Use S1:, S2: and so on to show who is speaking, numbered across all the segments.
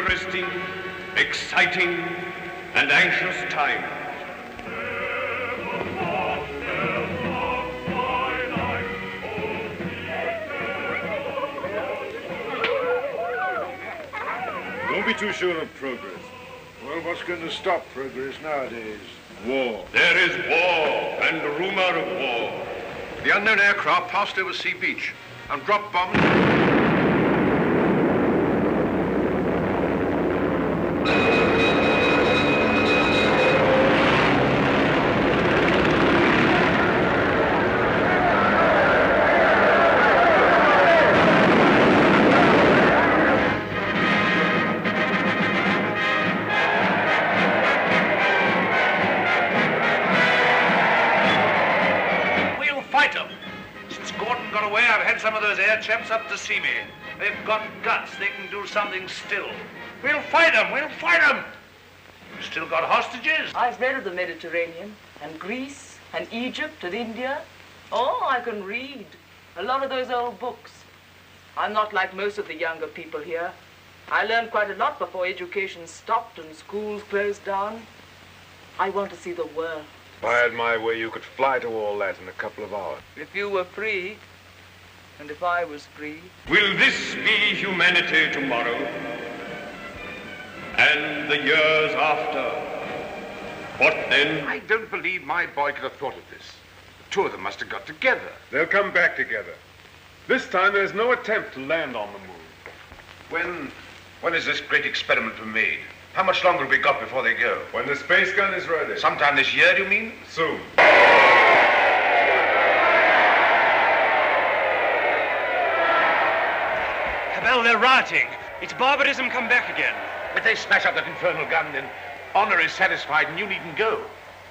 S1: interesting, exciting, and anxious time.
S2: Don't be too sure of progress. Well, what's going to stop progress nowadays?
S1: War. There is war and rumor of war.
S3: The unknown aircraft passed over Sea Beach and dropped bombs.
S4: Some of those air chaps up to see me. They've got guts. They can do something still. We'll fight them. We'll fight them. We've still got hostages.
S5: I've read of the Mediterranean and Greece and Egypt and India. Oh, I can read a lot of those old books. I'm not like most of the younger people here. I learned quite a lot before education stopped and schools closed down. I want to see the world.
S2: If I had my way, you could fly to all that in a couple of hours.
S5: If you were free, and if I was free.
S1: Will this be humanity tomorrow? And the years after? What then?
S3: I don't believe my boy could have thought of this. The two of them must have got together.
S2: They'll come back together. This time there's no attempt to land on the moon.
S3: When is this great experiment to be made? How much longer have we got before they go?
S2: When the space gun is ready.
S3: Sometime this year, do you mean?
S2: Soon.
S6: Well, they're rioting. It's barbarism come back again.
S3: If they smash up that infernal gun, then honor is satisfied and you needn't go.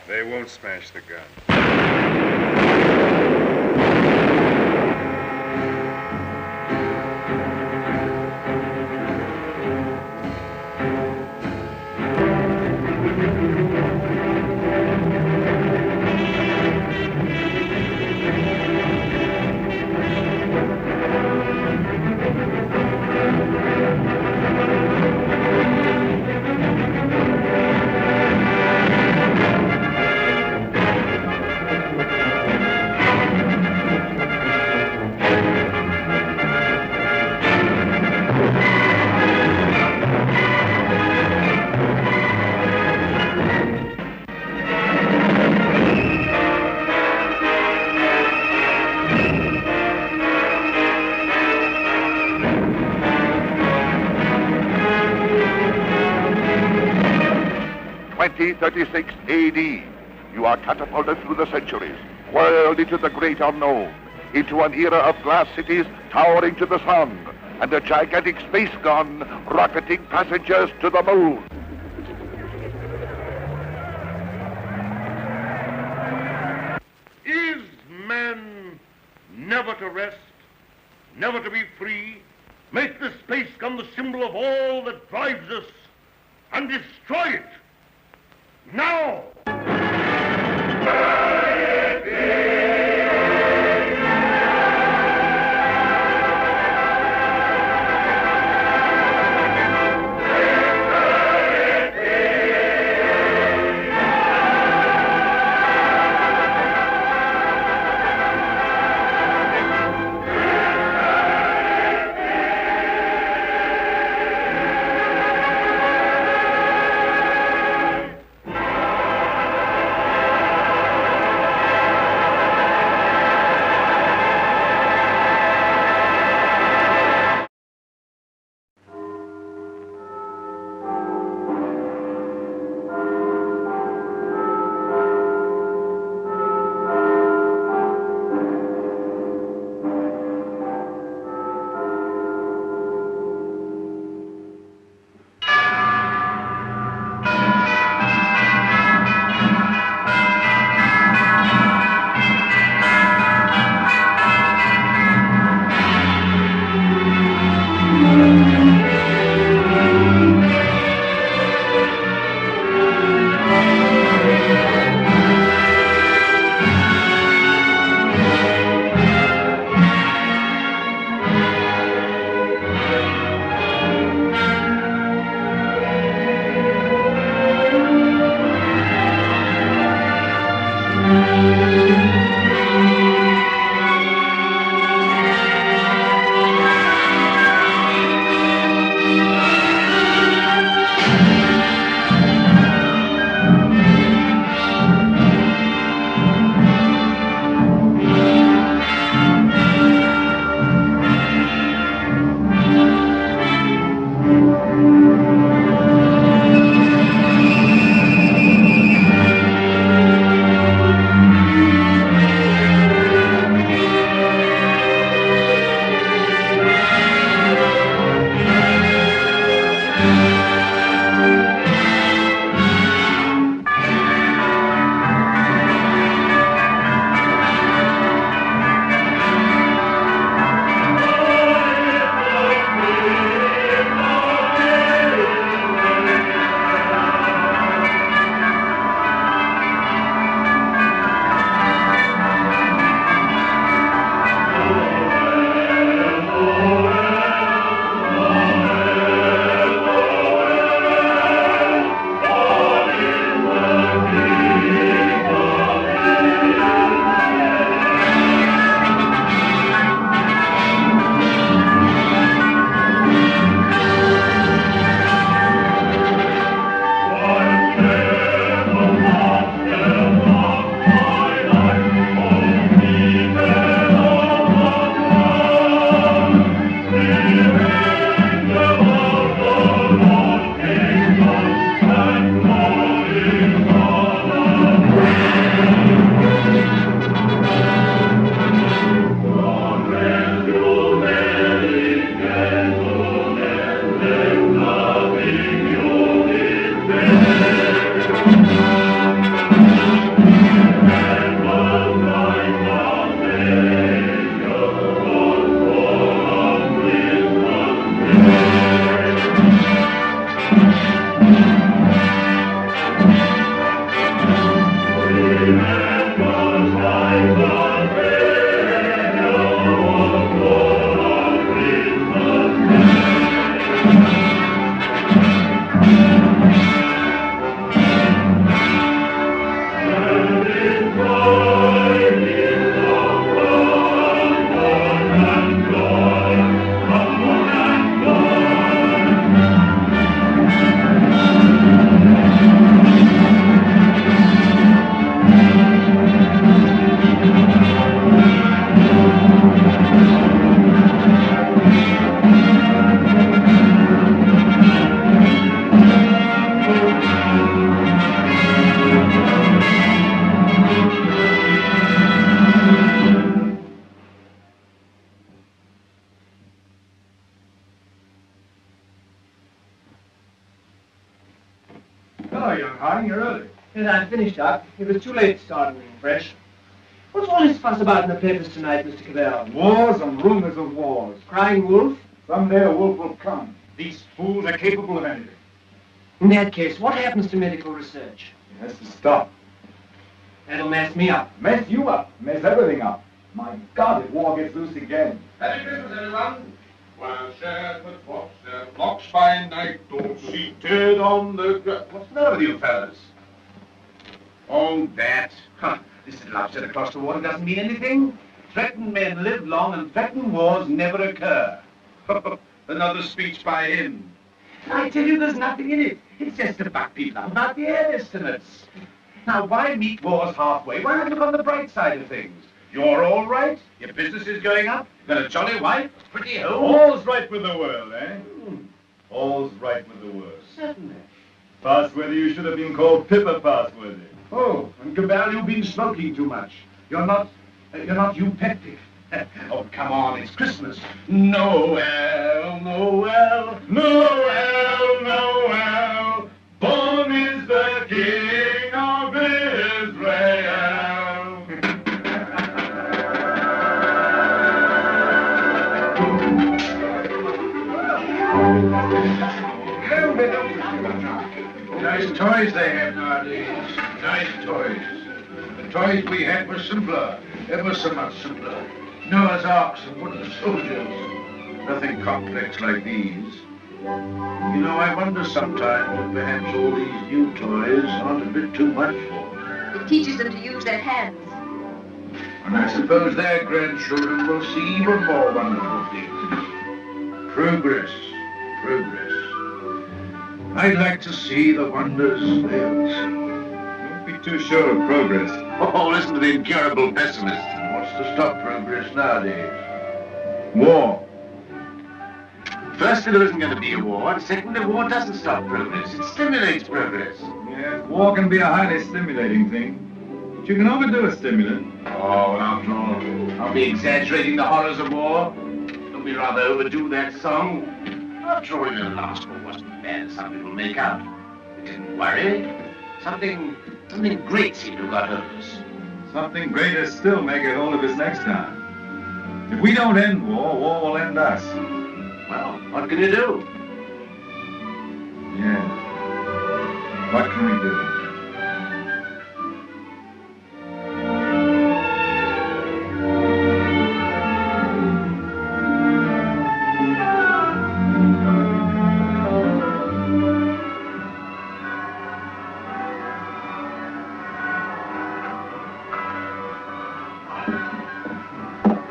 S2: They won't smash the gun.
S7: AD. You are catapulted through the centuries, whirled into the great unknown, into an era of glass cities towering to the sun, and a gigantic space gun rocketing passengers to the moon.
S8: Is man never to rest, never to be free? Make the space gun the symbol of all that drives us, and destroy it. Now!
S9: Hello, young Harding, you're early.
S10: Yes, I finished up. It was too late to start reading fresh. What's all this fuss about in the papers tonight, Mr. Cavell?
S9: Wars and rumors of wars.
S10: Crying wolf?
S9: Someday a wolf will come. These fools are capable of anything.
S10: In that case, what happens to medical research?
S9: It has to stop.
S10: That'll mess me up.
S9: Mess you up. Mess everything up. My God, if war gets loose again.
S11: Happy Christmas, everyone. While shepherds watch their flocks by night, all seated on the ground. What's the matter with you fellas?
S4: Oh, that. Huh. This little upset across the water doesn't mean anything. Threatened men live long and threatened wars never occur. Another speech by him. I tell you, there's nothing in it. It's just to buck people up about the air estimates. Now, why meet wars halfway? Why not look on the bright side of things? You're all right. Your business is going up. You've got a jolly wife, pretty home.
S9: All's right with the world, eh? All's right with the world.
S4: Certainly.
S9: Passworthy, you should have been called Pippa Passworthy.
S4: Oh, and Cabell, you've been smoking too much. You're not eupeptic. Oh, come on, it's Christmas. Noel, Noel, Noel, Noel. Born is the King of Israel. Nice toys they have nowadays. Nice toys. The toys we had were simpler, ever so much simpler. Noah's arks and wooden soldiers. Nothing complex like these. You know, I wonder sometimes if perhaps all these new toys aren't a bit too much for them.
S12: It teaches them to use their hands.
S4: And I suppose their grandchildren will see even more wonderful things. Progress, progress. I'd like to see the wonders they'll see.
S9: Don't be too sure of progress.
S4: Oh, listen to the incurable pessimist. What's to stop progress nowadays? War. Firstly, there isn't going to be a war, and secondly, war doesn't stop progress. It stimulates progress.
S9: Yes, war can be a highly stimulating thing. But you can overdo a stimulant.
S4: Oh, and after all, I'll be exaggerating the horrors of war. Don't we rather overdo that song? After all, the last war wasn't bad as some people make out. We didn't worry. Something great seemed to have got hold of us.
S9: Something greater still may get hold of us next time. If we don't end war, war will end us.
S4: Well, what can you do?
S9: Yeah. What can we do?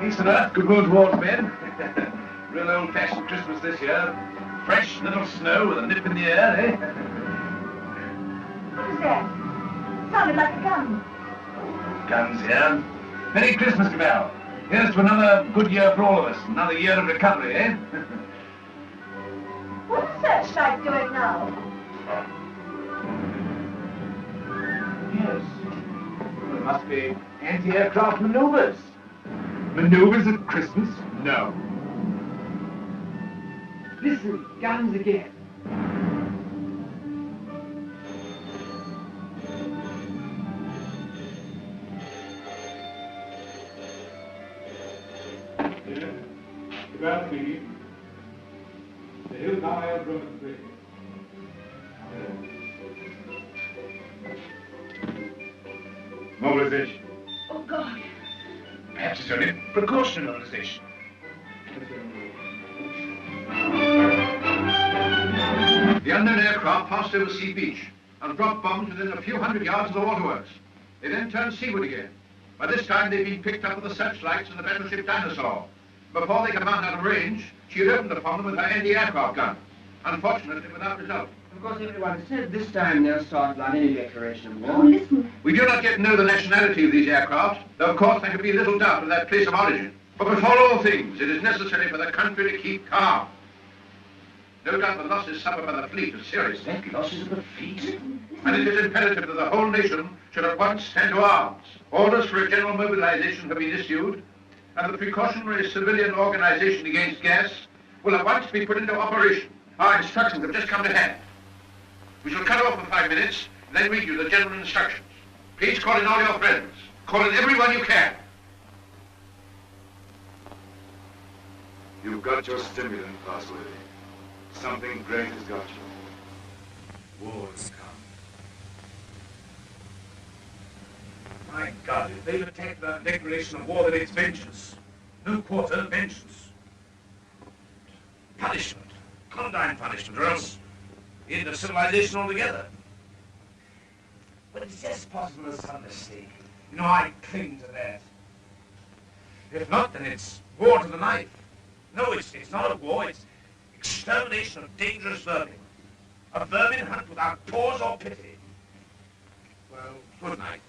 S4: Peace and earth, good moon towards men. Real old-fashioned Christmas this year. Fresh little snow with a nip in the air, eh?
S12: What was that? Sounded like a gun.
S4: Guns here. Merry Christmas, Cabell. Here's to another good year for all of us. Another year of recovery, eh?
S12: What's the searchlight doing now?
S4: Yes. Well, it must be anti-aircraft maneuvers. Maneuvers at Christmas? No.
S10: Listen, guns again.
S9: Well, speaking. The hill now aerodrome is ready. Mobilization.
S12: Oh, God.
S4: Perhaps it's only precautionary mobilization. The unknown aircraft passed over Sea Beach and dropped bombs within a few hundred yards of the waterworks. They then turned seaward again. By this time, they'd been picked up with the searchlights and the battleship Dinosaur. Before they could mount out of range, she had opened upon them with her anti-aircraft gun. Unfortunately, without result.
S10: Of course, everyone said this time they'll start without any declaration of war.
S12: Oh, listen.
S4: We do not yet know the nationality of these aircraft, though of course there can be little doubt of their place of origin. But before all things, it is necessary for the country to keep calm. No doubt the losses suffered by the fleet are serious.
S10: Losses of the fleet?
S4: And it is imperative that the whole nation should at once stand to arms. Orders for a general mobilization have been issued, and the precautionary civilian organization against gas will at once be put into operation. Our instructions have just come to hand. We shall cut off for 5 minutes, then read you the general instructions. Please call in all your friends. Call in everyone you can.
S9: You've got your stimulant, Bosworthy. Something great has got you. War's come.
S4: My God, if they've attacked that declaration of war, then it's vengeance. No quarter, vengeance. Punishment. Condign punishment, or else the end of civilization altogether. But it's just possible there's some mistake. You know, I cling to that. If not, then it's war to the knife. No, it's not a war, it's extermination of dangerous vermin. A vermin hunt without pause or pity. Well, good night.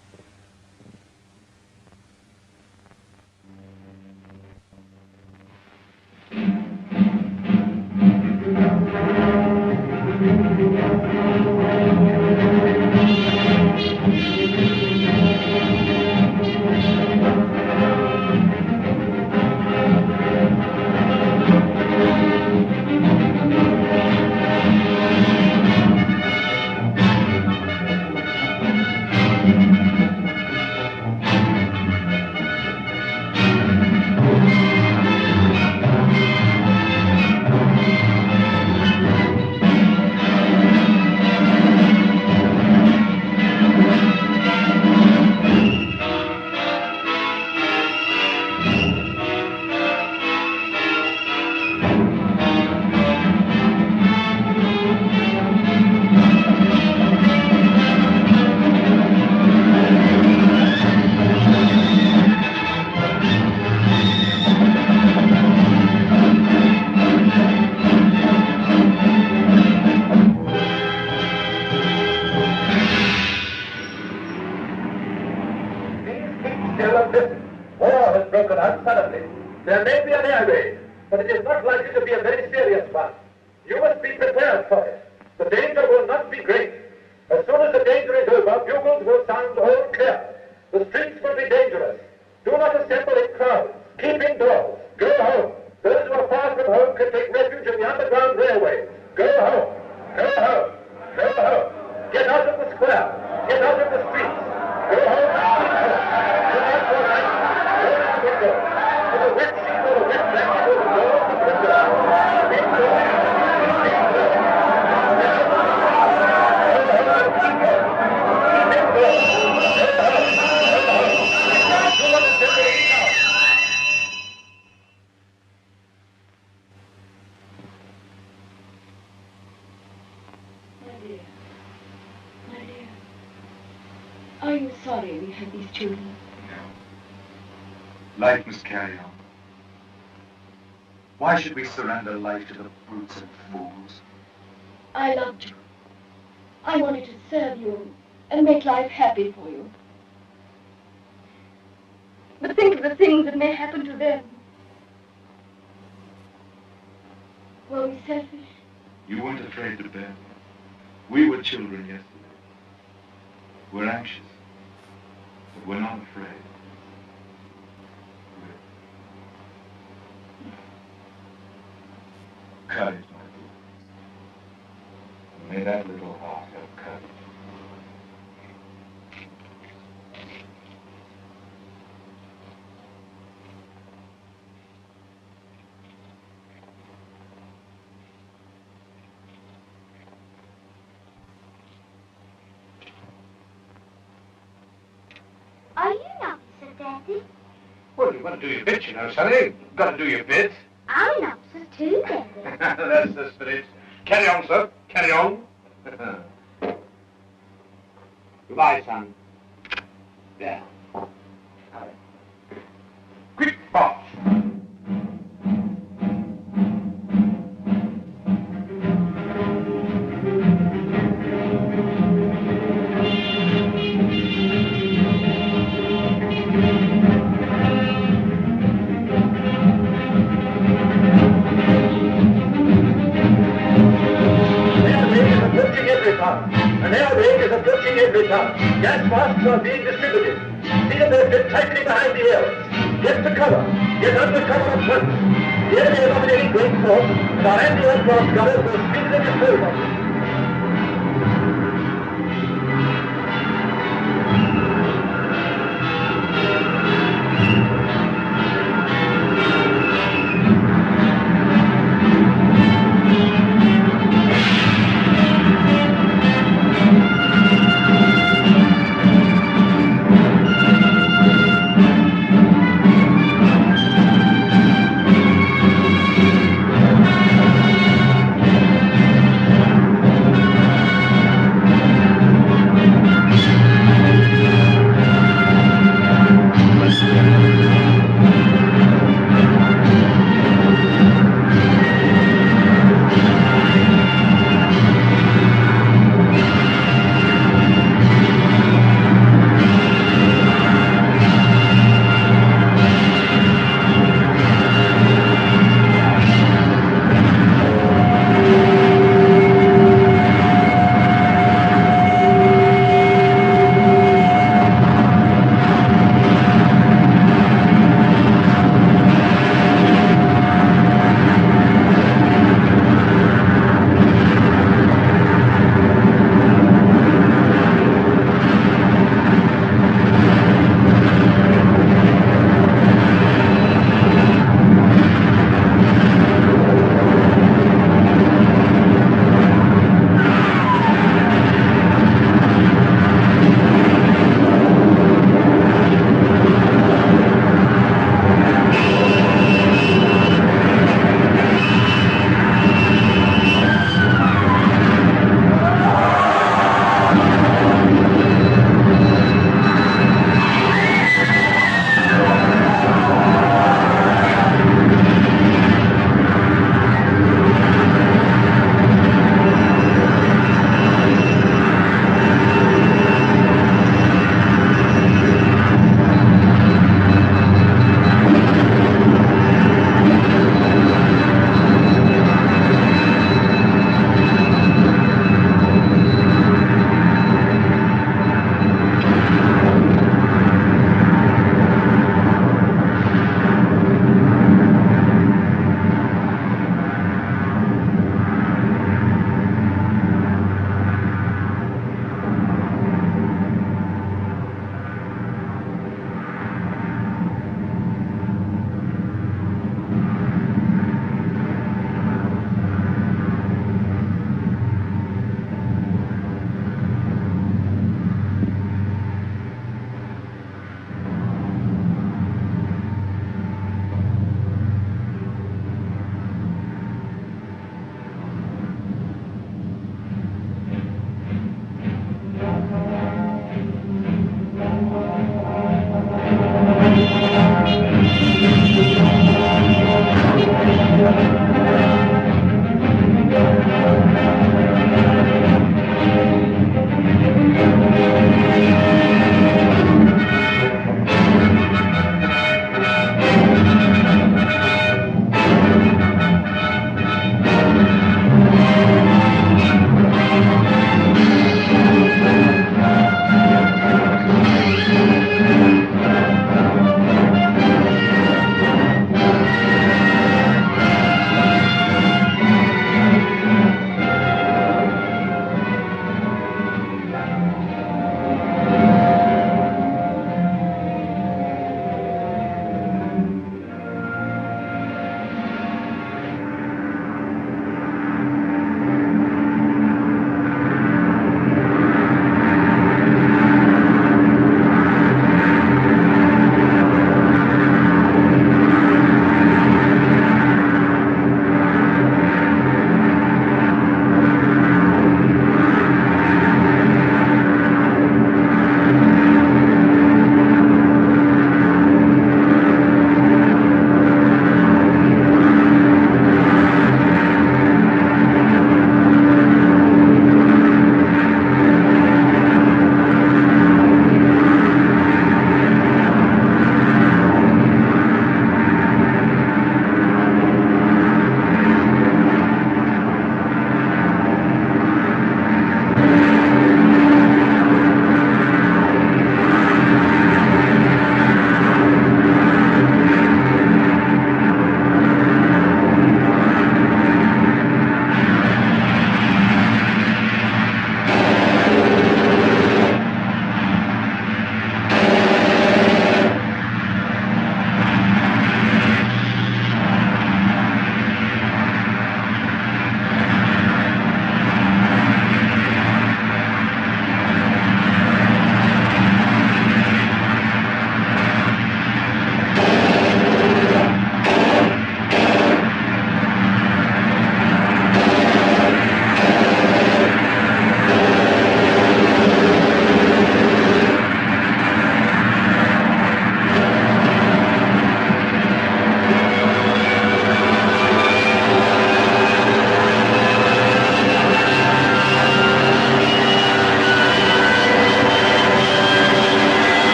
S13: There may be an air raid, but it is not likely to be a very serious one. You must be prepared for it. The danger will not be great. As soon as the danger is over, bugles will sound all clear. The streets will be dangerous. Do not assemble in crowds. Keep indoors. Go home. Those who are far from home can take refuge in the underground railways. Go home. Go home. Go home. Get out of the square. Get out of the streets. Go home and keep home. Do not go back. Go to the window. To the wet sheet or the wet blanket or the door of the window. Indoors. Indoors. Get out of the square. Go home and keep home. Keep indoors. Go home. Go home. Do not assemble in crowds.
S12: My dear, are you sorry we had these children?
S9: Life must carry on. Why should we surrender life to the brutes and fools?
S12: I loved you. I wanted to serve you and make life happy for you. But think of the things that may happen to them. Were we selfish?
S9: You weren't afraid to bear. We were children yesterday. We're anxious, but we're not afraid. Courage, my dear. May that little heart have courage.
S14: Are you an officer, Daddy?
S4: Well, you've got to do your bit, you know, Sonny. You've got to do your bit.
S14: I'm an officer too, Daddy.
S4: That's the spirit. Carry on, sir. Carry on. Goodbye, son. There. Hurry. Quick march.
S13: An air raid is approaching every town. Gas masks are being distributed. See that they're fit tightly behind the ears. Get to cover. Get under cover at once. The enemy is operating great force, and our anti-aircraft gunners will speedily dispose of them.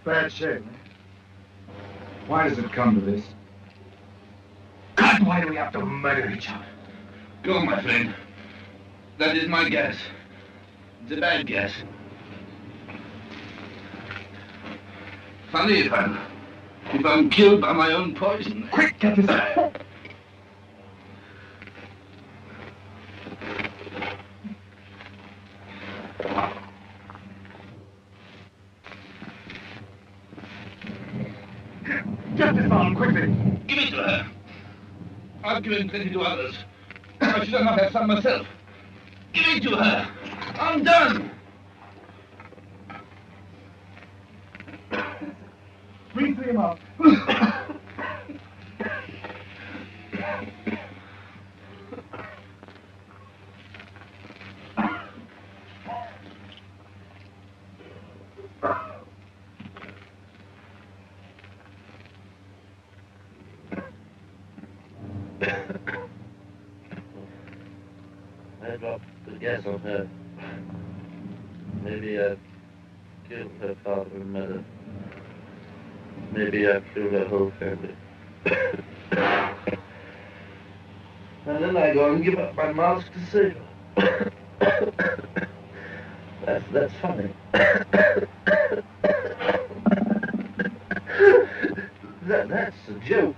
S9: Bad shame. Why does it come to this?
S4: God, why do we have to murder each other? Go, my friend. That is my guess. It's a bad guess. Funny if I'm killed by my own poison.
S9: Quick, get this out. Get this on, quickly.
S4: Give it to her. I've given plenty to others. Why should I not have some myself? Give it to her. I'm done.
S9: Bring him up.
S15: I dropped the gas on her. Maybe I killed her father and mother. Maybe I killed her whole family. And then I go and give up my mask to save her. That's funny. That's a joke.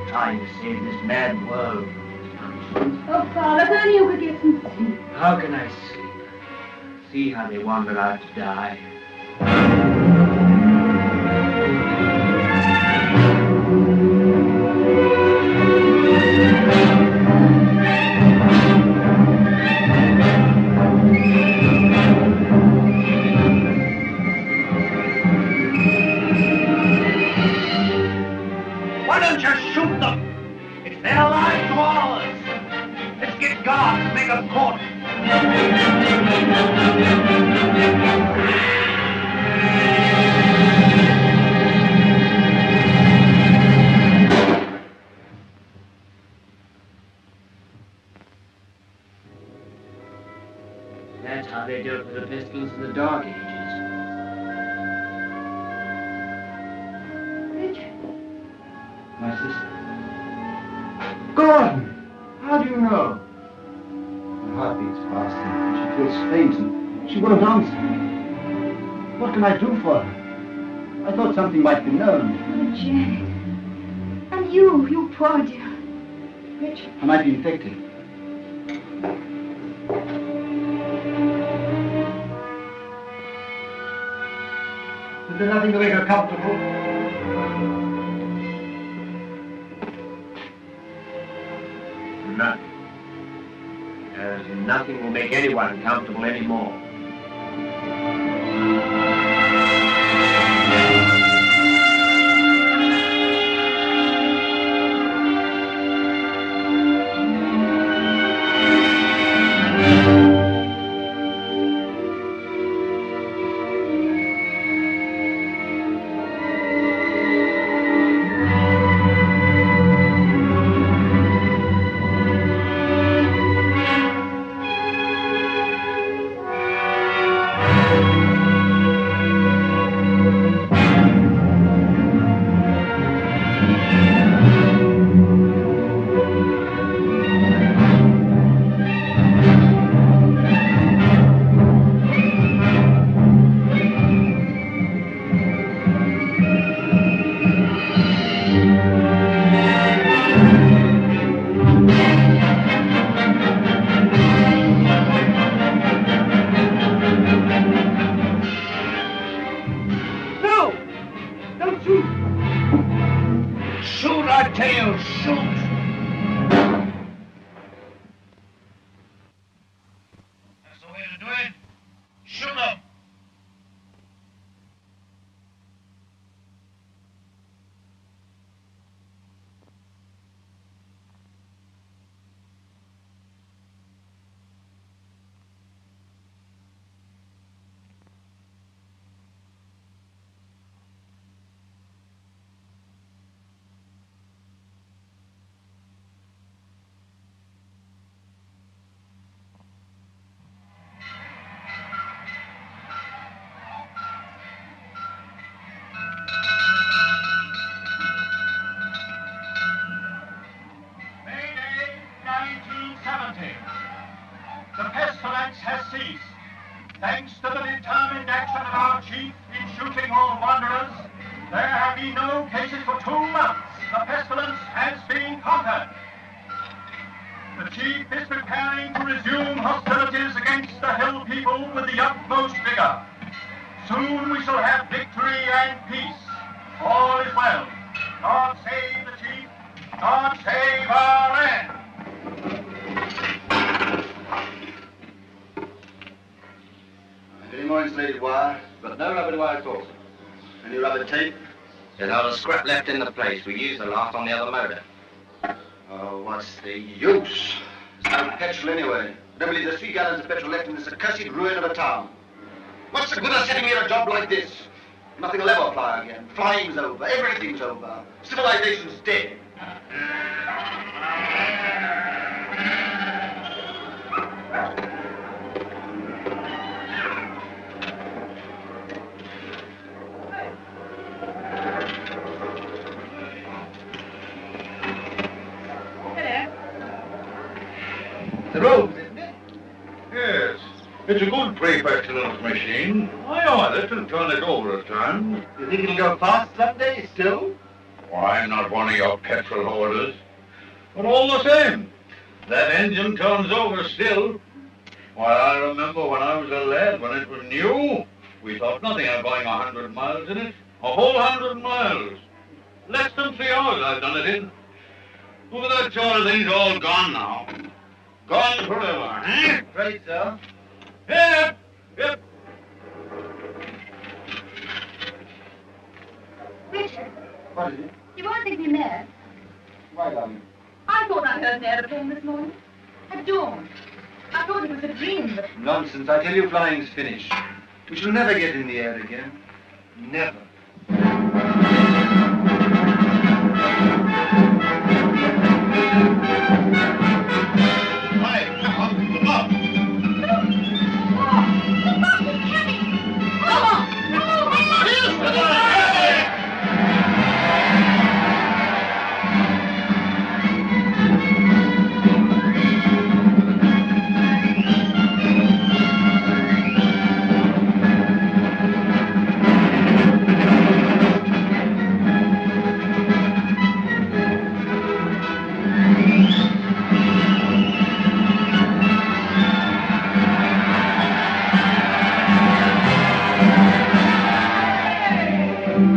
S10: trying to save this mad world from his punishment.
S12: Oh, Father, if only you could get some sleep.
S10: How can I sleep? See how they wander out to die.
S4: Why don't you shoot them? It's their lives or ours. Let's get guards and make a court.
S10: That's how they dealt with the pestilence in the Dark Ages. My sister. Gordon! How do you know? Her heart beats fast and she feels faint and she won't answer. What can I do for her? I thought something might be known.
S12: Oh, Janet. And you poor dear. Richard.
S10: I might be infected. Is there nothing to make her comfortable? Nothing. There's nothing will make anyone comfortable anymore.
S13: The pestilence has ceased. Thanks to the determined action of our chief in shooting all wanderers, there have been no cases for 2 months. The pestilence has been conquered. The chief is preparing to resume hostilities against the hill people with the utmost vigor. Soon we shall have victory and peace. All is well. God save the chief. God save our land.
S16: Any more insulated wire? But no rubber wire at all. Any rubber tape?
S17: There's not a scrap left in the place. We used the last on the other motor.
S16: Oh, what's the use? There's no petrol anyway. I don't believe there's 3 gallons of petrol left in this accursed ruin of a town. What's the good of setting me in a job like this? Nothing will ever fly again. Flying's over. Everything's over. Civilization's dead.
S8: The road, isn't it? Yes. It's a good pre-pestilence machine. Aye, let's turn it over at times.
S10: You think it'll go fast some day still?
S11: Oh, I'm not one of your petrol hoarders. But all the same, that engine turns over still. Why, I remember when I was a lad, when it was new, we thought nothing of going 100 miles in it. A whole 100 miles. Less than 3 hours I've done it in. Look at that sort of thing's all gone now. Gone forever, eh?
S10: Right, sir.
S11: Yep, yep.
S12: Richard,
S10: What is it?
S12: you won't think me mad.
S10: Why, darling?
S12: I thought I heard an aeroplane this morning. At dawn. I thought it was a dream, but...
S10: Nonsense. I tell you, flying's finished. We shall never get in the air again. Never.
S11: Hi, come on, look up.
S12: The bus is coming! Come on!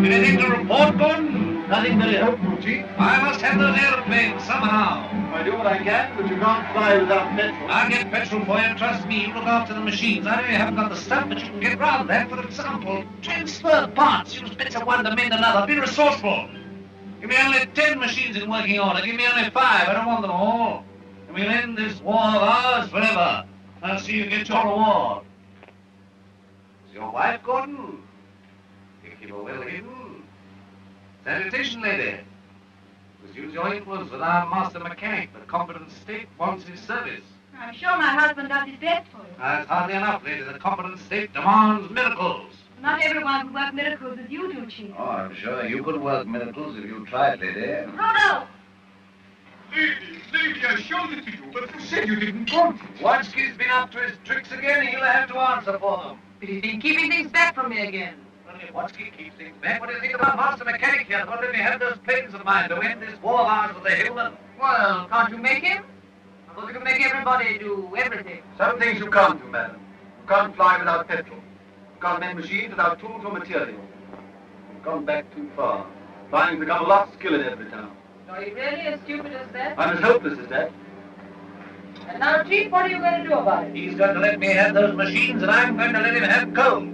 S13: Anything to report, Gordon?
S10: Nothing very hopeful, Chief.
S13: I must have those aeroplanes somehow.
S10: I do what I can, but you can't fly without petrol.
S13: I'll get petrol for you, trust me. You look after the machines. I know you haven't got the stuff, but you can get round that. For example, transfer parts. Use bits of one to mend another. Be resourceful. Give me only 10 machines in working order. Give me only 5. I don't want them all. And we'll end this war of ours forever. I'll see you get your reward. Is your wife, Gordon? You keep her well hidden. Sanitation, lady. Must use your influence with our master mechanic. The competent state wants his service.
S12: I'm sure my husband does his best for you.
S13: That's hardly enough, lady. The competent state demands miracles.
S12: Not everyone can work miracles as you do, Chief.
S13: Oh, I'm sure you could work miracles if you tried, lady.
S12: Oh, no!
S11: Lady, I showed it to you, but you said you didn't want it.
S13: Watsky's been up to his tricks again. He'll have to answer for them.
S5: He's been keeping things back from me again.
S13: Only Watsky keeps things back. What do you think about master mechanic here? Won't let me have those planes of mine to end this war of ours with the hillmen.
S5: Well, can't you make him? I thought you could make everybody do everything.
S16: Some things you can't do, madam. You can't fly without petrol. You can't make machines without tools or material. You've gone back too far. Flying's become a lost skill in every town.
S5: Are you really as stupid as that?
S16: I'm as helpless as that.
S5: And now, Chief, what are you going to do about it?
S13: He's going to let me have those machines, and I'm going to let him have coal.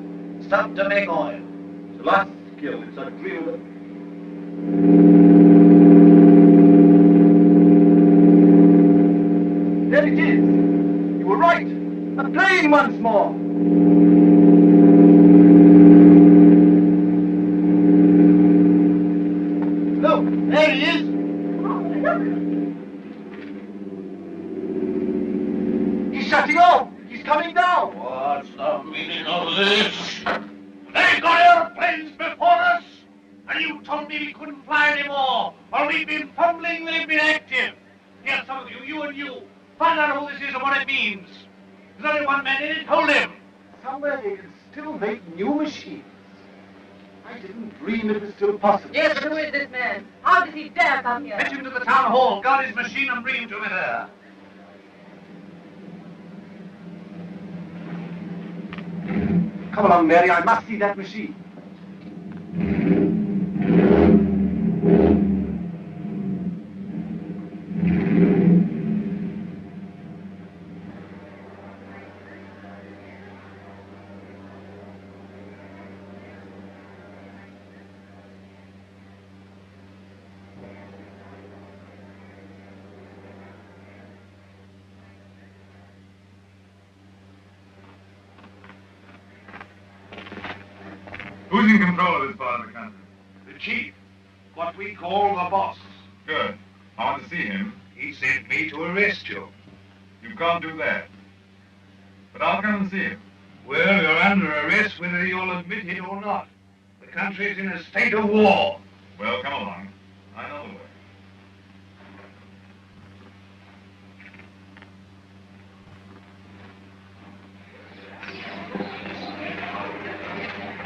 S13: Stuff to make oil.
S16: It's a lost skill. It's a dream of...
S10: There it is. You were right. A plane once more. Look, there he is. He's shutting off. He's coming down.
S11: What's the meaning of this? They got airplanes before us, and you told me we couldn't fly anymore, or we've been fumbling, they've been active. Here, some of you, you and you, find out who this is and what it means. There's only one man in it, hold him.
S10: Somewhere they can still make new machines. I didn't dream it was still possible.
S5: Yes, who is this man? How does he dare come here?
S13: Fetch him to the town hall, guard his machine, and bring him to me there.
S10: Come along, Mary. I must see that machine.
S2: Who's in control of this part of the country?
S11: The chief, what we call the boss.
S2: Good. I want to see him.
S11: He sent me to arrest you.
S2: You can't do that. But I'll come and see him.
S11: Well, you're under arrest whether you'll admit it or not. The country's in a state of war.
S2: Well, come along. I know the way.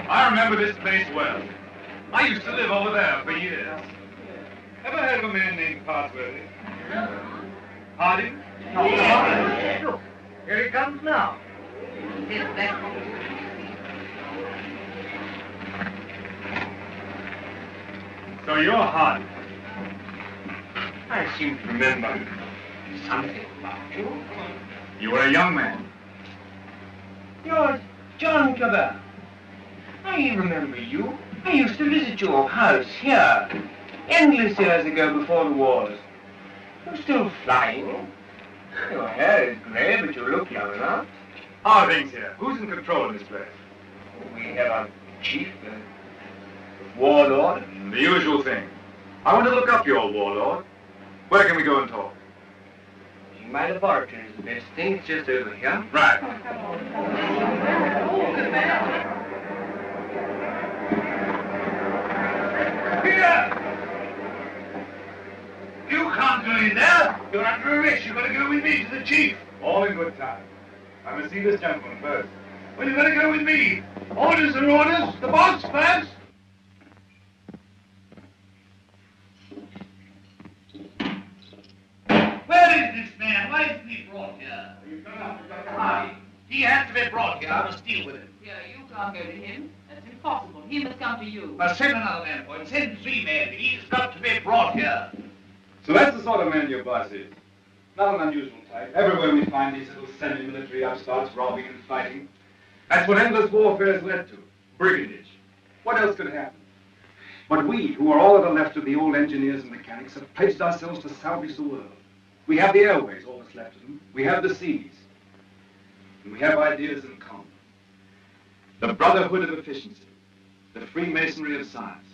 S2: I remember this place well. I used to live over there for years.
S9: Ever heard of a man named Parsworthy? Harding?
S15: Yes. Look, here he comes now. Here's that.
S2: So you're Harding.
S15: I seem to remember something about you.
S2: You were a young man.
S15: You're John Cabell. I remember you. I used to visit your house here, endless years ago before the wars. You're still flying. Your hair is grey, but you look young enough.
S2: How are things here? Who's in control of this place?
S15: We have a chief, a warlord.
S2: The usual thing. I want to look up your warlord. Where can we go and talk?
S15: In my laboratory is the best thing. It's just over here.
S2: Right.
S4: Here! You can't go in there. You're under arrest. You've got to go with me to the chief.
S2: All in good time. I must see this gentleman first.
S4: Well, you've got to go with me. Orders are orders. The boss first. Where is this man? Why isn't he brought here?
S16: You've gone after Dr. Hardy.
S4: He has to be brought here. I must deal with him.
S5: Here, you can't go to him. That's impossible. He must come to you.
S4: Well, send another man for him. Send 3 men. He's got to be brought here.
S18: So that's the sort of man your boss is. Not an unusual type. Everywhere we find these little semi-military upstarts robbing and fighting. That's what endless warfare has led to. Brigandage. What else could happen? But we, who are all that are left of the old engineers and mechanics, have pledged ourselves to salvage the world. We have the airways, all that's left of them. We have the seas. And we have ideas in common. The brotherhood of efficiency. The Freemasonry of science.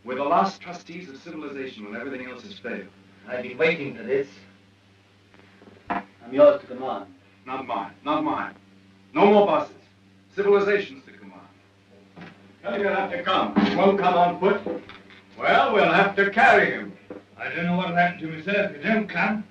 S18: We're the last trustees of civilization when everything else has failed.
S10: I've been waiting for this. I'm yours to command.
S18: Not mine. Not mine. No more bosses. Civilization's to command. Well, you'll have to come. He won't come on foot. Well, we'll have to carry him.
S4: I don't know what'll happen to me, sir, if you don't come.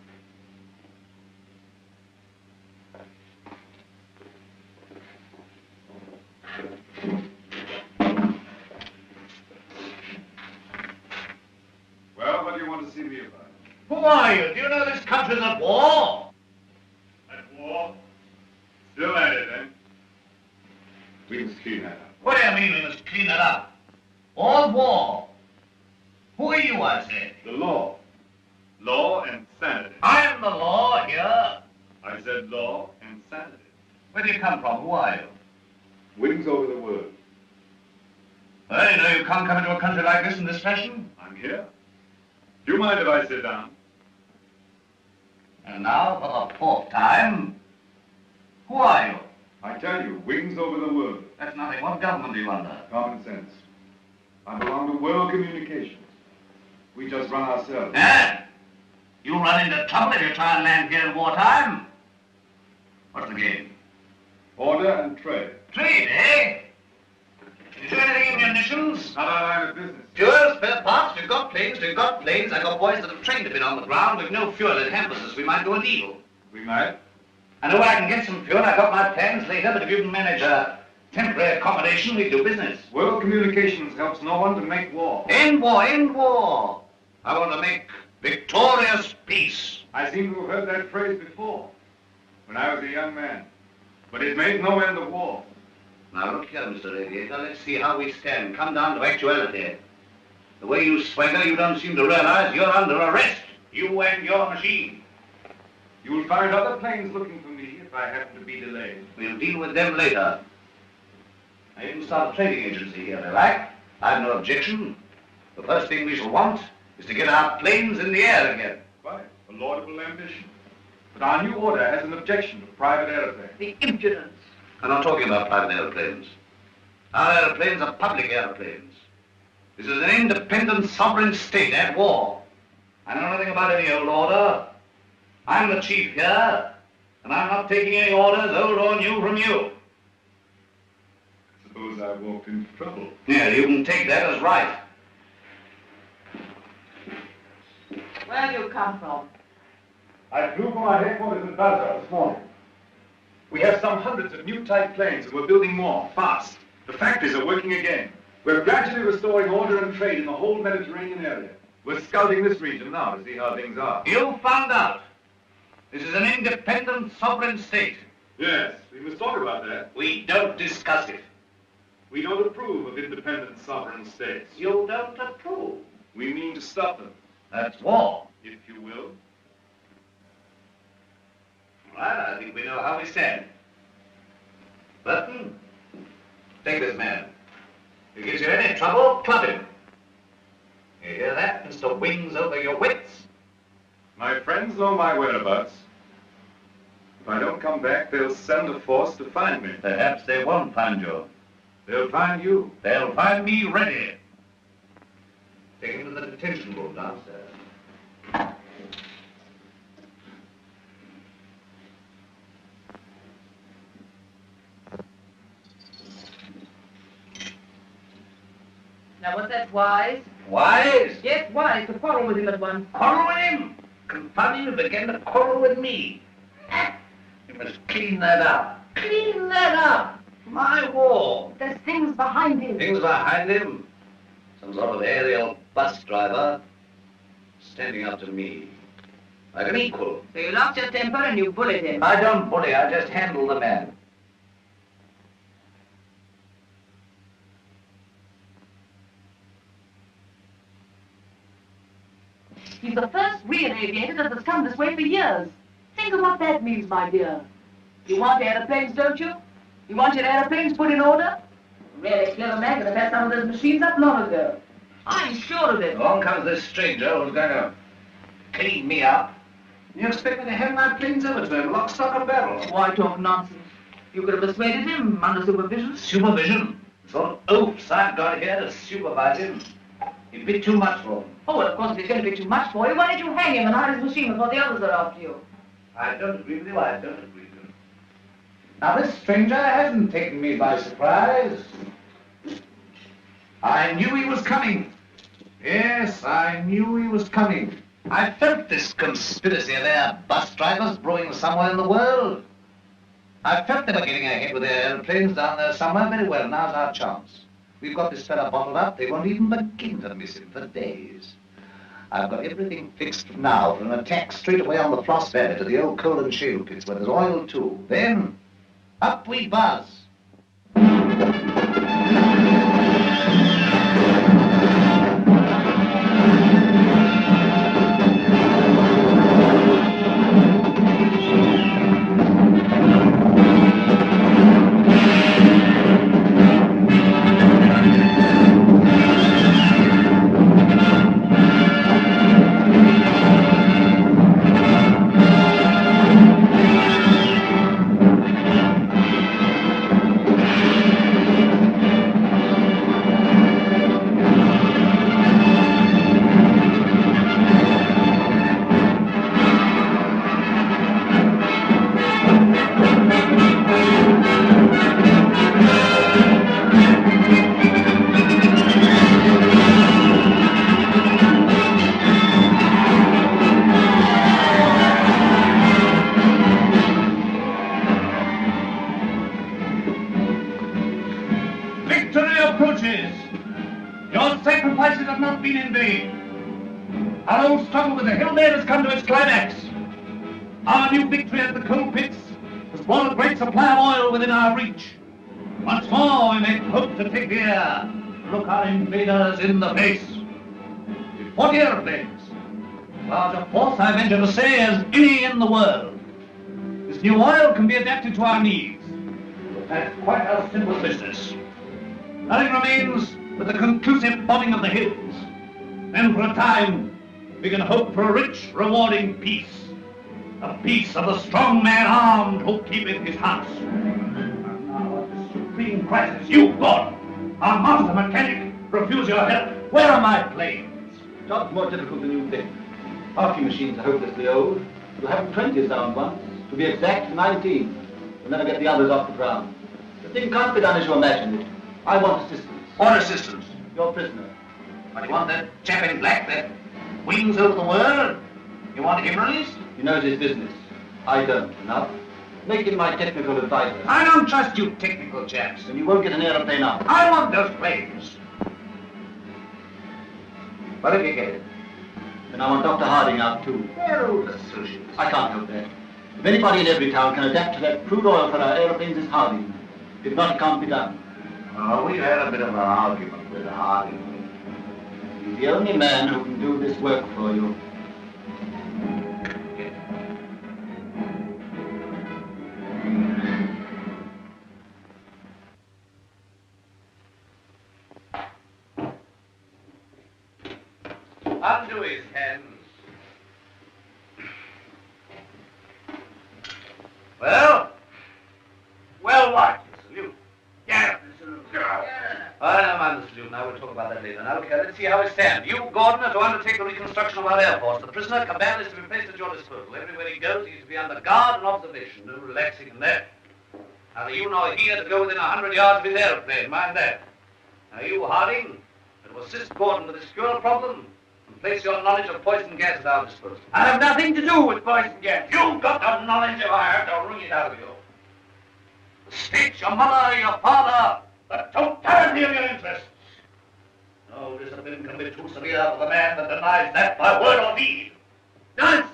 S18: Well, what do you want to see me about?
S4: Who are you? Do you know this country's at war?
S2: At war? Still at it, eh?
S18: We must clean that up.
S4: What do you mean we must clean it up? All war. Who are you, I say?
S2: The law. Law and sanity.
S4: I am the law here.
S2: I said law and sanity.
S4: Where do you come from? Who are you?
S18: Wings over the world.
S4: Well, you know you can't come into a country like this in this fashion.
S2: I'm here. Do you mind if I sit down?
S4: And now, for the 4th time, who are you?
S18: I tell you, wings over the world.
S4: That's nothing. What government are you under?
S18: Common sense. I belong to world communications. We just run ourselves.
S4: Eh? You run into trouble if you try and land here in wartime. What's the game?
S18: Order and trade.
S4: Trade, eh? You do anything in munitions?
S18: Not our line of business.
S4: Fuel, spare parts, we've got planes. I've got boys that have trained a bit on the ground. We've no fuel, it hampers us. We might do a deal.
S18: We might.
S4: I know where I can get some fuel. I've got my plans later, but if you can manage a temporary accommodation, we do business.
S18: World communications helps no one to make war.
S4: End war, end war. I want to make victorious peace.
S18: I seem to have heard that phrase before, when I was a young man. But it made no end of war.
S4: Now look here, Mr. Radiator, let's see how we stand. Come down to actuality. The way you swagger, you don't seem to realize you're under arrest. You and your machine.
S18: You'll find other planes looking for me if I happen to be delayed.
S4: We'll deal with them later. I even start a trading agency here, they like. I've no objection. The first thing we shall want is to get our planes in the air again.
S18: Right, a laudable ambition. But our new order has an objection to private airplanes.
S5: The impudence.
S4: I'm not talking about private airplanes. Our airplanes are public airplanes. This is an independent sovereign state at war. I know nothing about any old order. I'm the chief here, and I'm not taking any orders, old or new, from you.
S18: Suppose I walked into trouble.
S4: Yeah, you can take that as right.
S5: Where do you come from?
S18: I flew from our headquarters in Basra this morning. We have some hundreds of new type planes, and we're building more, fast. The factories are working again. We're gradually restoring order and trade in the whole Mediterranean area. We're scouting this region now to see how things are.
S11: You found out. This is an independent sovereign state.
S18: Yes, we must talk about that.
S11: We don't discuss it.
S18: We don't approve of independent sovereign states.
S11: You don't approve.
S18: We mean to stop them.
S11: That's war.
S18: If you will.
S11: Well, I think we know how we stand. Burton, take this man. If he gives you any trouble, club him. You hear that, Mr. Wings over your wits?
S18: My friends know my whereabouts. If I don't come back, they'll send a force to find me.
S11: Perhaps they won't find you.
S18: They'll find you.
S11: They'll find me ready. Take him to the detention room downstairs.
S5: Now, was that wise?
S11: Wise?
S5: Yes, wise, to quarrel with him at once.
S11: Quarrel with him? Confound him, you began to quarrel with me. You must clean that up. Clean that up. My war.
S12: There's things behind him.
S11: Things behind him? Some sort of aerial bus driver standing up to me. Like an equal.
S5: So you lost your temper and you bullied him.
S11: I don't bully, I just handle the man.
S12: He's the first real aviator that has come this way for years. Think of what that means, my dear.
S5: You want aeroplanes, don't you? You want your aeroplanes put in order? A really clever man could have had some of those machines up long ago. I'm sure of it.
S11: Along comes this stranger who's going to clean me up. You expect me to hand my planes over to him, lock, stock, and barrel?
S5: Why talk nonsense? You could have persuaded him under supervision.
S11: Supervision? The sort of oafs I've got here to supervise him. It'd be too much for him.
S5: Oh, well, of course, if it's going to be too much for you, why don't you hang him and hide his machine before the others are after you?
S11: I don't agree with you, I don't agree with you. Now, this stranger hasn't taken me by surprise. I knew he was coming. Yes, I knew he was coming. I felt this conspiracy of their bus drivers brewing somewhere in the world. I felt they were getting ahead with their airplanes down there somewhere. Very well, now's our chance. We've got this fella bottled up. They won't even begin to miss him for days. I've got everything fixed now for an attack straight away on the Floss Valley to the old coal and shale pits where there's oil too. Then, up we buzz. Our old struggle with the Hillman has come to its climax. Our new victory at the coal pits has brought a great supply of oil within our reach. Once more we may hope to take the air, look our invaders in the face. With 40 airplanes, large a force I venture to say as any in the world. This new oil can be adapted to our needs. That's quite a simple business. Nothing remains but the conclusive bombing of the hills. Then for a time, we can hope for a rich, rewarding peace. A peace of the strong man armed who keepeth his house. And now at this supreme crisis, you, Gordon, our master mechanic, refuse your help. Where are my planes?
S10: Job's more difficult than you think. Half your machines are hopelessly old. You'll have 20 down once. To be exact, 19. You'll never get the others off the ground. The thing can't be done as you imagine it. I want assistance.
S11: What assistance?
S10: Your prisoner.
S11: But you want that chap in black that wings over the world? You want him released?
S10: He knows his business. I don't. Enough. Make him my technical advisor.
S11: I don't trust you technical chaps.
S10: Then you won't get an aeroplane out.
S11: I want those planes.
S10: Where did you get it? Then I want Dr. Harding out too. They're old associates. I can't help that. If anybody in every town can adapt to that crude oil for our aeroplanes, it's Harding. If not, it can't be done.
S11: Oh, we had a bit of an argument with Harding.
S10: He's the only man who can do this work for you.
S11: Undo his hands. Well? Well, what? Salute. Yeah, salute. I don't mind the salute now. We'll talk about that later. Now, look here, let's see how it stands. You, Gordon, are to undertake the reconstruction of our Air Force. The prisoner, Cabell, is to be placed at your disposal. Everywhere he goes, he is to be under guard and observation. No relaxing in that. Neither you nor he are to go within 100 yards of his aeroplane. Mind that. Now, you, Harding, are to assist Gordon with this fuel problem. Place your knowledge of poison gas at our disposal.
S15: I have nothing to do with poison gas.
S11: You've got the knowledge if I have to wring it out of you. The state, your mother, your father, the totality of your interests. No discipline can be too severe for the man that denies that by word or deed.
S15: Nonsense!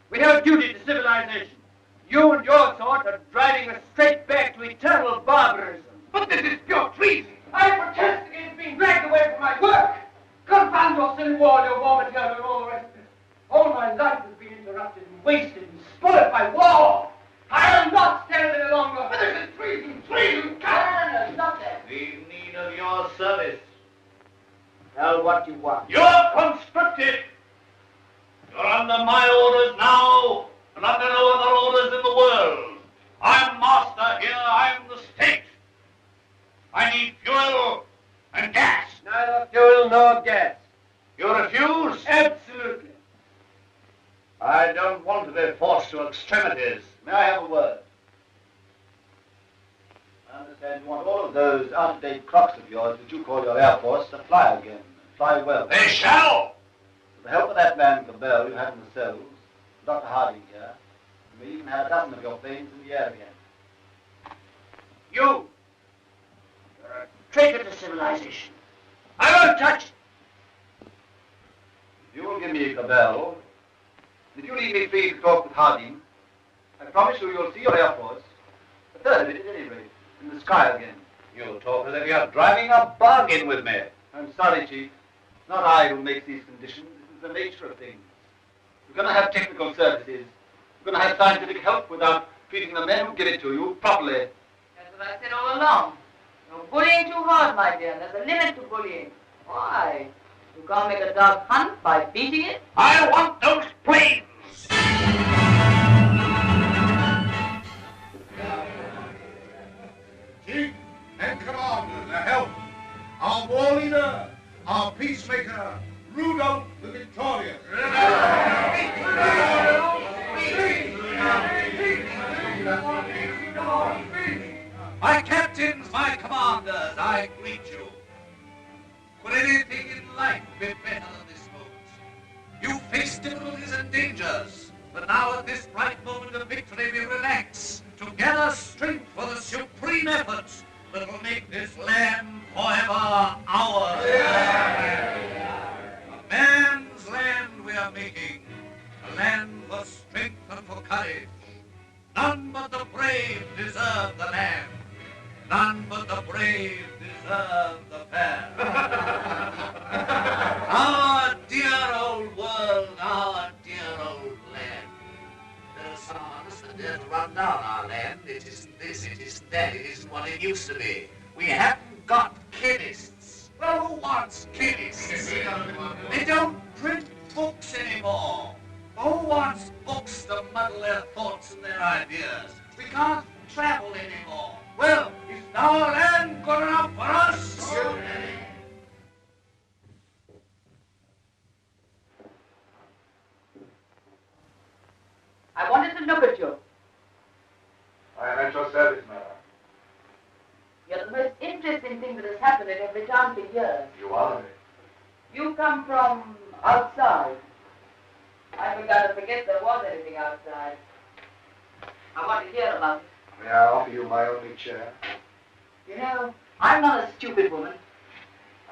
S15: We have a duty to civilization. You and your sort are driving us straight back to eternal barbarism.
S11: But this is pure treason.
S15: I protest against being dragged away from my work. Confound your silly war, your war material, and all the rest of it. All my life has been interrupted and wasted and spoiled by war. I will not stand any longer.
S11: But this is treason, treason,
S15: No, stop that.
S11: We need of your service.
S15: Tell what you want.
S11: You're conscripted. You're under my orders now, and under no other orders in the world. I'm master here, I'm the state. I need fuel and gas.
S15: Neither fuel nor gas.
S11: You refuse?
S15: Absolutely.
S11: I don't want to be forced to extremities. May I have a word?
S10: I understand you want all of those out-of-date clocks of yours that you call your Air Force to fly again, and fly well.
S11: They shall!
S10: With the help of that man, Cabell, you have in the cells, Dr. Harding here, you may even have a dozen of your planes in the air again.
S15: You're a traitor to civilization. I won't touch it.
S10: If you will give me Cabell, if you leave me free to talk with Harding, I promise you'll see your Air Force, a third of it at any rate, in the sky again.
S11: You talk as if you're driving a bargain with me.
S10: I'm sorry, Chief. It's not I who makes these conditions. This is the nature of things. We're going to have technical services. We're going to have scientific help without treating the men who give it to you properly.
S5: That's what I said all along. You're bullying too hard, my dear. There's a limit to bullying. Why? You can't make a dog hunt by beating it?
S11: I want those planes!
S8: Chief and Commanders, the help, our war leader, our peacemaker, Rudolph the Victorious.
S11: My captains, my commanders, I greet you. Could anything in life be better than this moment? You face difficulties and dangers, but now at this bright moment of victory we relax to gather strength for the supreme effort that will make this land forever ours. A man's land we are making, a land for strength and for courage. None but the brave deserve the land. None but the brave deserve the fair. Our dear old world, our dear old land. There are some of us that dare to run down our land. It isn't this, it isn't that, it isn't what it used to be. We haven't got chemists. Well, who wants chemists? They don't print books anymore. Who wants books to muddle their thoughts and their ideas? We can't travel anymore. Well, is our land good enough for us?
S5: I wanted to look at you.
S18: I am at your service, madam.
S5: You're the most interesting thing that has happened in every town for years.
S18: You are.
S5: You come from outside. I began to forget there was anything outside. I want to hear about it.
S18: May I offer you my only chair?
S5: You know, I'm not a stupid woman.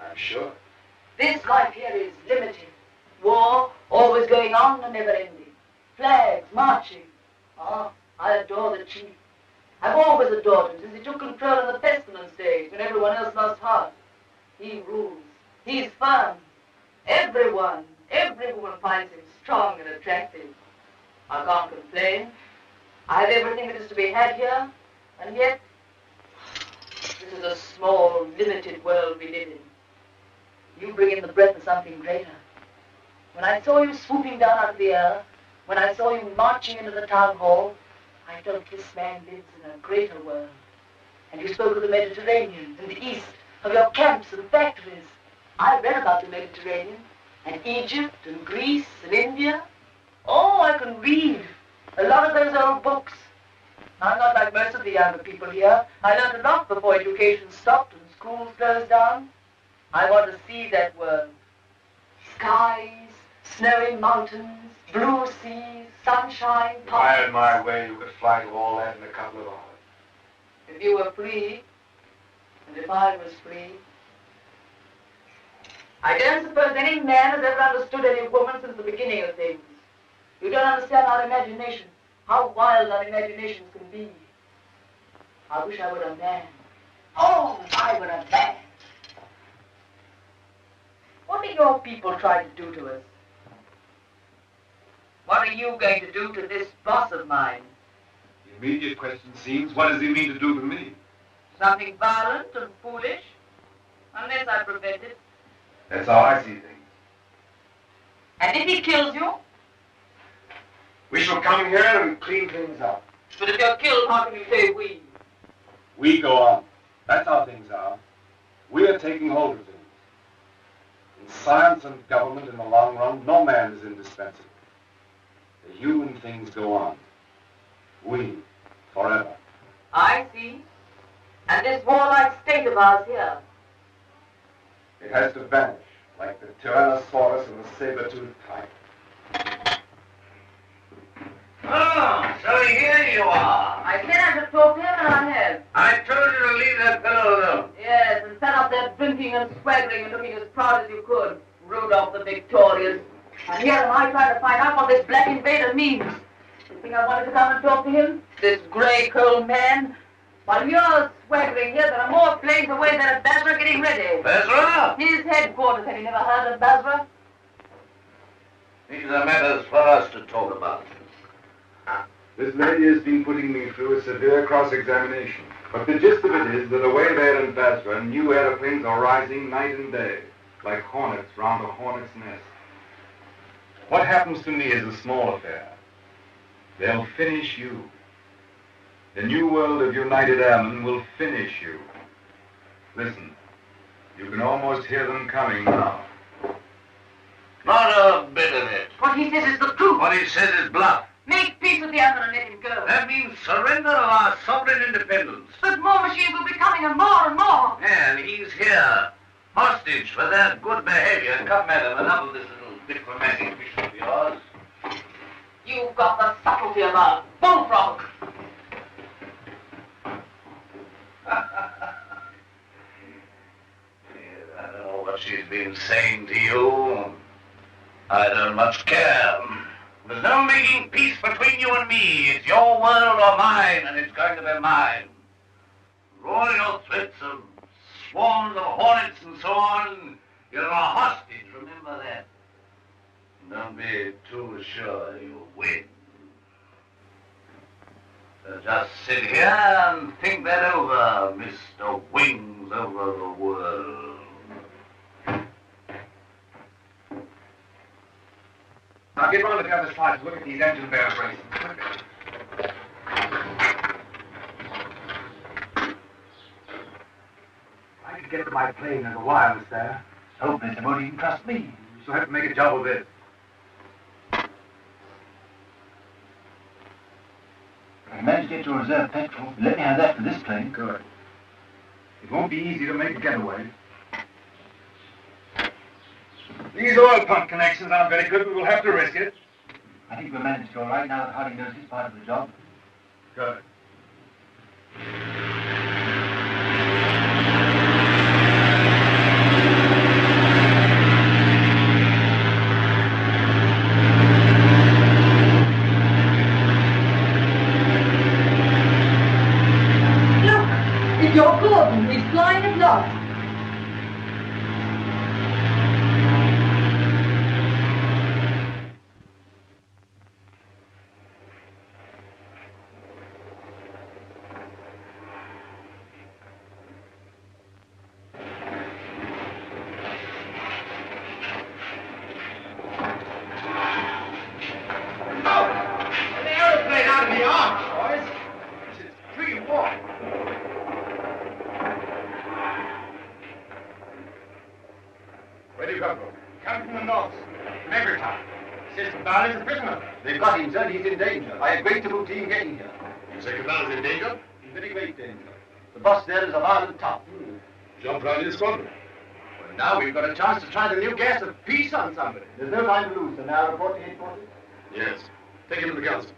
S18: I'm sure.
S5: This life here is limited. War, always going on and never ending. Flags, marching. Oh, I adore the chief. I've always adored him since he took control in the pestilence days when everyone else lost heart. He rules. He's firm. Every woman finds him strong and attractive. I can't complain. I have everything that is to be had here, and yet this is a small, limited world we live in. You bring in the breath of something greater. When I saw you swooping down out of the air, when I saw you marching into the town hall, I felt this man lives in a greater world. And you spoke of the Mediterranean and the East, of your camps and factories. I read about the Mediterranean, and Egypt and Greece and India. Oh, I can read a lot of those old books. I'm not like most of the younger people here. I learned a lot before education stopped and schools closed down. I want to see that world. Skies, snowy mountains, blue seas, sunshine,
S18: I had my way, you could fly to all that in a couple of hours.
S5: If you were free, and if I was free. I don't suppose any man has ever understood any woman since the beginning of things. You don't understand our imagination, how wild our imaginations can be. I wish I were a man. Oh, if I were a man. What do your people try to do to us? What are you going to do to this boss of mine?
S18: The immediate question seems, what does he mean to do to me?
S5: Something violent and foolish? Unless I prevent it.
S18: That's how I see things.
S5: And if he kills you?
S18: We shall come here and clean things up.
S5: But if you're killed, how can you say we?
S18: We go on. That's how things are. We are taking hold of things. In science and government, in the long run, no man is indispensable. The human things go on. We, forever.
S5: I see. And this warlike state of ours here.
S18: It has to vanish, like the Tyrannosaurus and the saber-toothed tiger.
S11: Oh, so here you are.
S5: I said I should talk to him, and I have.
S11: I told you to leave that fellow alone.
S5: Yes, and set up there drinking and swaggering and looking as proud as you could. Rudolph the Victorious. And here am I trying to find out what this black invader means. You think I wanted to come and talk to him? This grey, cold man? While you're swaggering here, there are more flames away than at Basra getting ready.
S11: Basra?
S5: His headquarters. Have you never heard of Basra?
S11: These are matters for us to talk about.
S18: This lady has been putting me through a severe cross-examination. But the gist of it is that away there in Basra, new aeroplanes are rising night and day, like hornets round a hornet's nest. What happens to me is a small affair. They'll finish you. The new world of United Airmen will finish you. Listen, you can almost hear them coming now.
S11: Not a bit of it.
S5: What he says is the truth.
S11: What he says is bluff.
S5: Make peace with the airmen and let him go.
S11: That means surrender of our sovereign independence.
S5: But more machines will be coming and more.
S11: And he's here, hostage for their good behavior. Come, madam, enough of this little diplomatic mission of yours.
S5: You've got the subtlety of a bullfrog.
S11: I don't know what she's been saying to you. I don't much care. There's no making peace between you and me. It's your world or mine, and it's going to be mine. Roll your threats of swarms of hornets and so on. You're a hostage, remember that. Don't be too sure you'll win. So just sit here and think that over, Mr. Wings over the world.
S18: Now get round to the other side and look at these engine bells racing. Quickly. I could get to my plane and the wireless there. Hopeless, they won't even trust me. You shall have to make a job of it.
S10: I managed to get your reserve petrol. Let me have that for this plane.
S18: Good. It won't be easy to make a getaway. These oil pump connections aren't very good. We will have to risk it.
S10: I think we'll manage it all right now that Harding knows his part of the job.
S18: Good.
S12: Your Gordon, he's flying at last.
S16: Where do you come from? Come from the north. From every town. Says Cabal is a prisoner. They've got him, sir. He's in danger. I have great difficulty in getting here.
S11: You say Cabal is in danger?
S16: In very great danger. The boss there is a violent top.
S11: Jump round his squadron.
S16: Well, now we've got a chance to try the new gas of peace on somebody. There's no time to lose, so now report to headquarters.
S11: Yes. Take him to the council.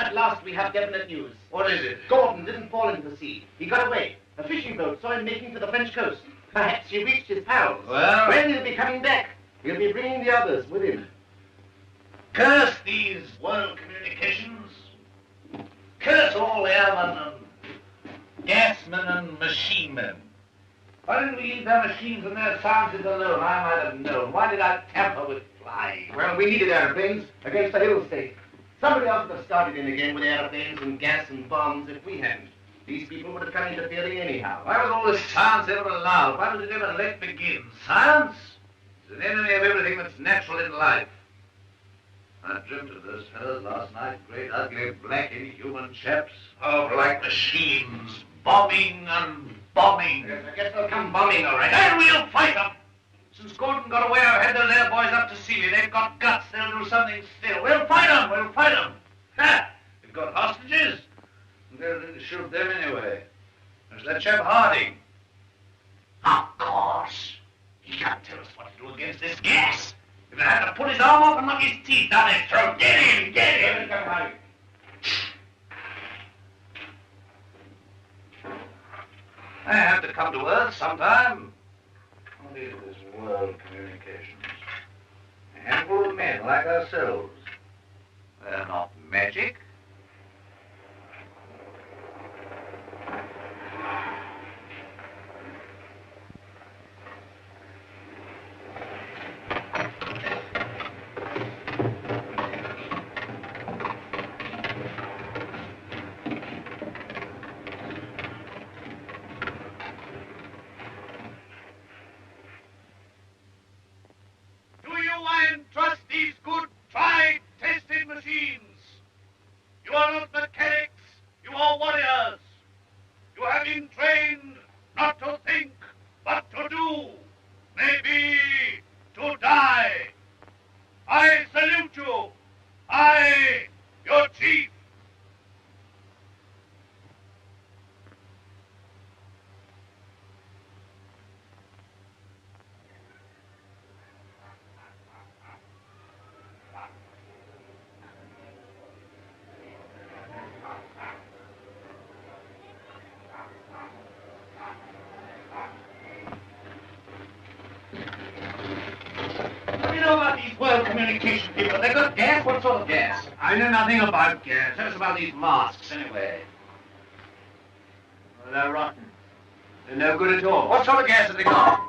S19: At last we have definite news.
S11: What is it?
S19: Gordon didn't fall into the sea. He got away. A fishing boat saw him making for the French coast. Perhaps he reached his pals.
S11: Well?
S19: When he'll be coming back, he'll be bringing the others with him.
S11: Curse these world communications. Curse all airmen and gasmen and machine men. Why didn't we leave their machines and their sciences alone? I might have known. Why did I tamper with flying?
S19: Well, we needed airplanes against the hill state. Somebody else would have started in again with airplanes and gas and bombs if we hadn't. These people would have come interfering anyhow.
S11: Why was all this science ever allowed? Why was it ever let begin? Science is an enemy of everything that's natural in life. I dreamt of those fellows last night, great, ugly, black, inhuman chaps, powerful like machines, bombing and bombing.
S19: Yes, I guess they'll come bombing, all right.
S11: And we'll fight them. Since Gordon got away, I've had those air boys up to see me. They've got guts. They'll do something still. We'll fight them. We'll fight them. Ha! We've got hostages. And they'll shoot them anyway. There's that chap Harding. Of course. He can't tell us what to do against this gas. We're going to have to pull his arm off and knock his teeth down his throat. Get him! Get him! I have to come to Earth sometime. What is this world communications? A handful of men like ourselves. They're not magic. Communication people. They got gas? What sort of gas? I know nothing about gas. Tell us about these masks, anyway.
S15: Well, they're rotten. They're no good at all.
S11: What sort of gas have they got?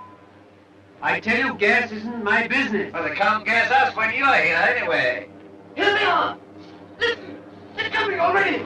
S15: I tell you, gas isn't my business.
S11: Well, they can't gas us when you're here, anyway.
S19: Here they are! Listen! They're coming already!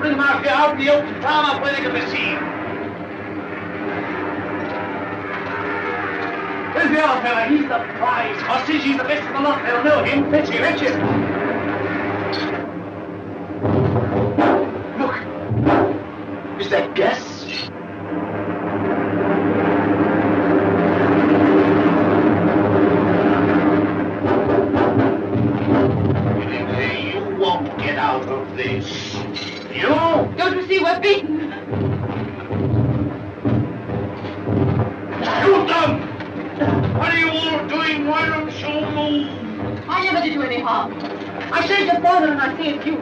S19: bring them out here, out in the open, far enough where they can be seen. Where's the other fella? He's the prize hostage. He's the best of the lot. They'll know him. Fetch him, fetch him. Look. Is that gas? You won't get out of this. You?
S12: Don't you see we're beaten?
S19: Shoot them! What are you all doing? Why don't you move?
S12: I never did you any harm. I saved your father and I saved you.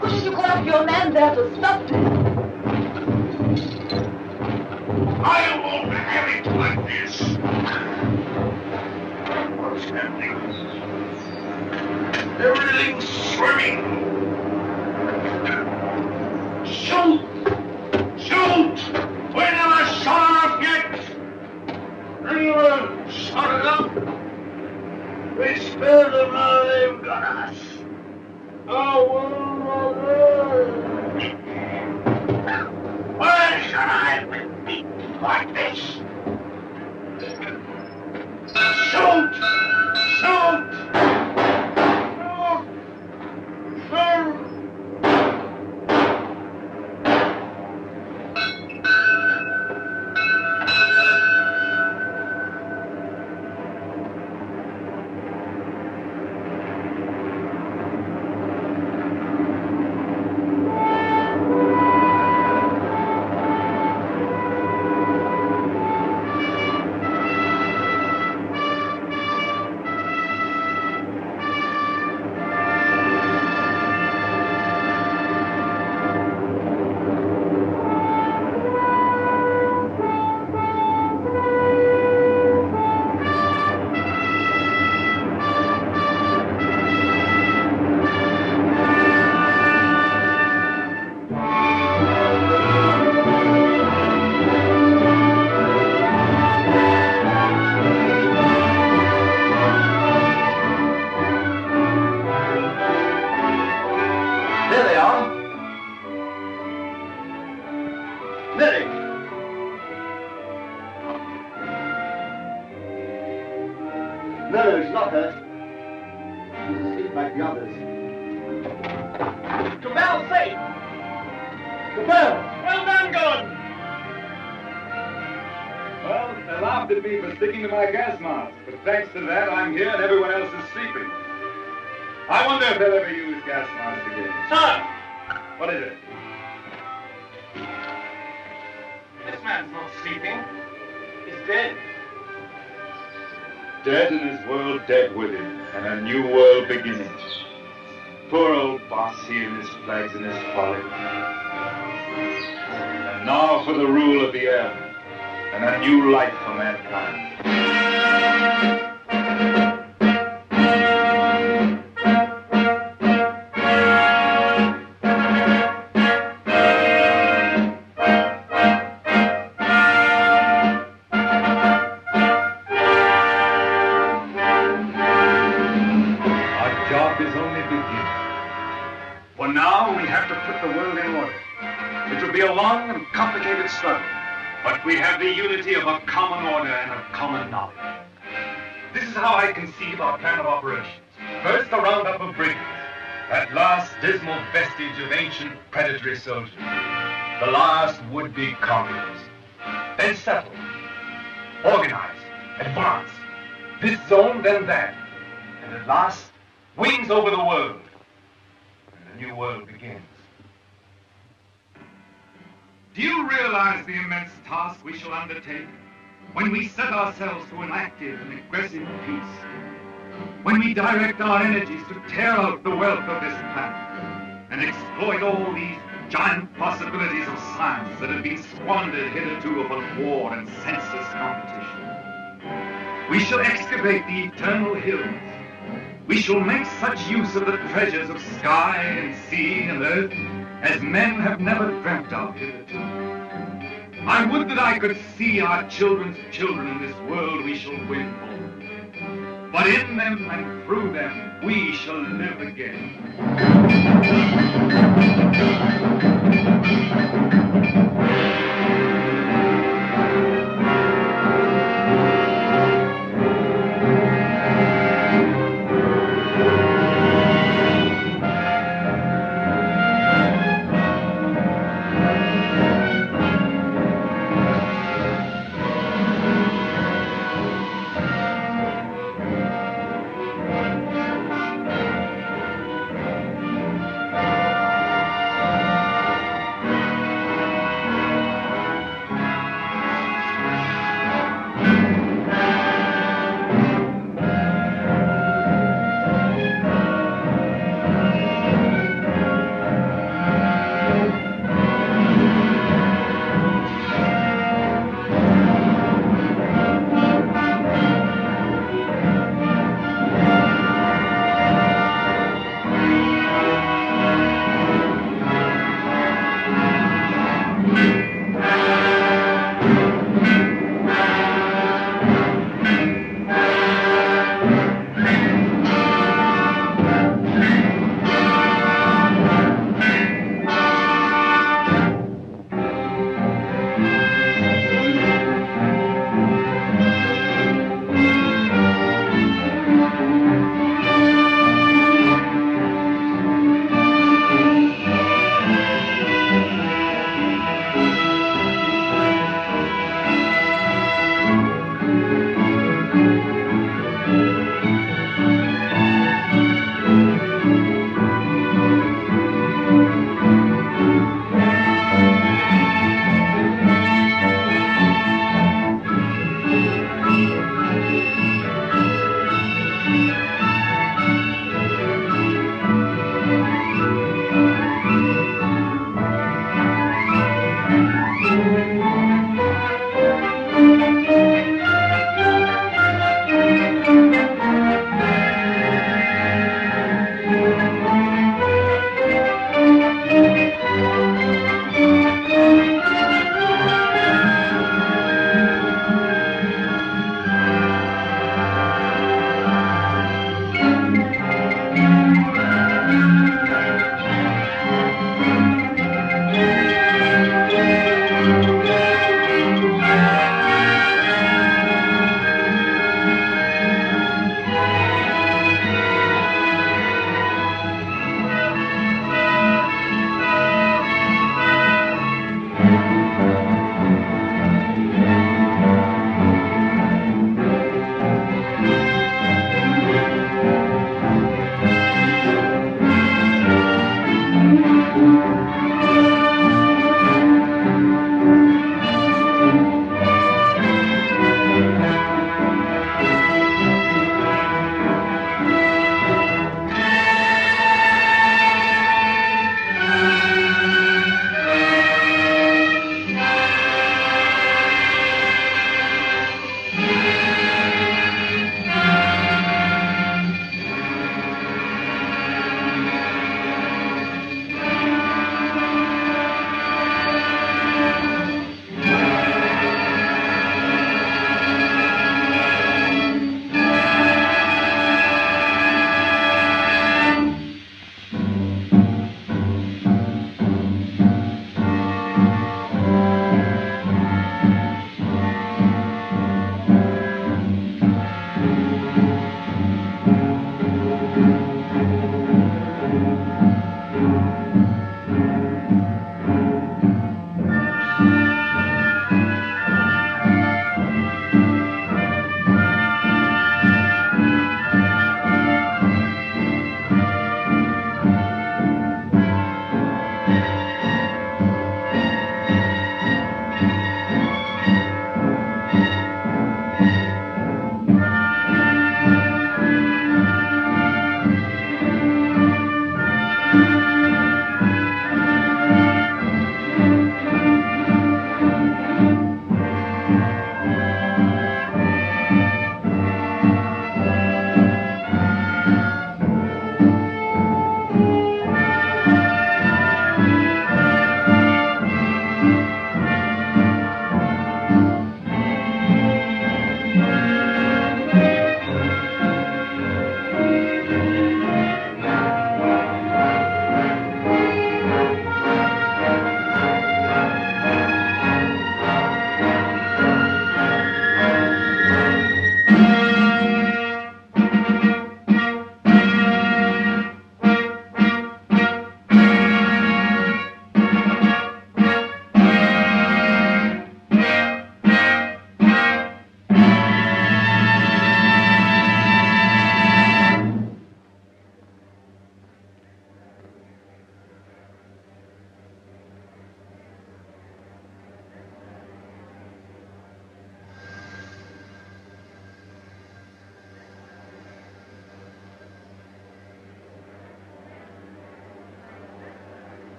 S12: Couldn't you call up your man there to stop them?
S19: I won't have it like this. What's happening? Everything's swimming. Shoot! Shoot! We never shot enough yet! Anyone shot it up? We spared them, now they've got us. Why should I be beaten like this? Shoot! Shoot!
S16: No, she's not hurt. She's asleep like the others.
S19: Cabell safe!
S16: Cabell!
S19: Well done, Gordon!
S18: Well, they laughed at me for sticking to my gas mask, but thanks to that, I'm here and everyone else is sleeping. I wonder if they'll ever use gas masks again.
S19: Sir!
S18: What is it?
S19: This man's not sleeping. He's dead.
S18: Dead and his world dead with him, and a new world beginning. Poor old boss, he and his flags and his folly. And now for the rule of the earth, and a new life for mankind. But we have the unity of a common order and a common knowledge. This is how I conceive our plan of operations. First, a roundup of brigands, that last dismal vestige of ancient predatory soldiers, the last would-be conquerors. Then settle, organize, advance, this zone, then that, and at last, wings over the world, and a new world begins.
S20: Do you realize the immense task we shall undertake when we set ourselves to an active and aggressive peace? When we direct our energies to tear out the wealth of this planet and exploit all these giant possibilities of science that have been squandered hitherto upon war and senseless competition. We shall excavate the eternal hills. We shall make such use of the treasures of sky and sea and earth as men have never dreamt of hitherto. I would that I could see our children's children in this world we shall win for. But in them and through them we shall live again.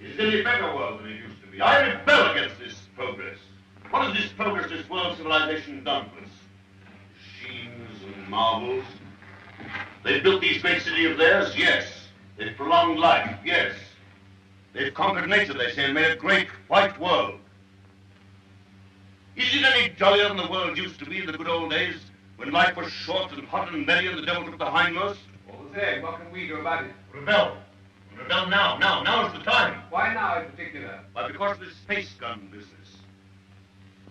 S8: Is it any better world than it used to be? I rebel against this progress. What has this progress, this world civilization done for us? Machines and marvels. They've built these great cities of theirs, yes. They've prolonged life, yes. They've conquered nature, they say, and made a great white world. Is it any jollier than the world used to be in the good old days, when life was short and hot and merry and the devil took the hindmost?
S18: All the same, what can we do about it?
S8: Rebel. Rebel now. Now is the time.
S18: Why now in particular?
S8: Why, because of this space gun business.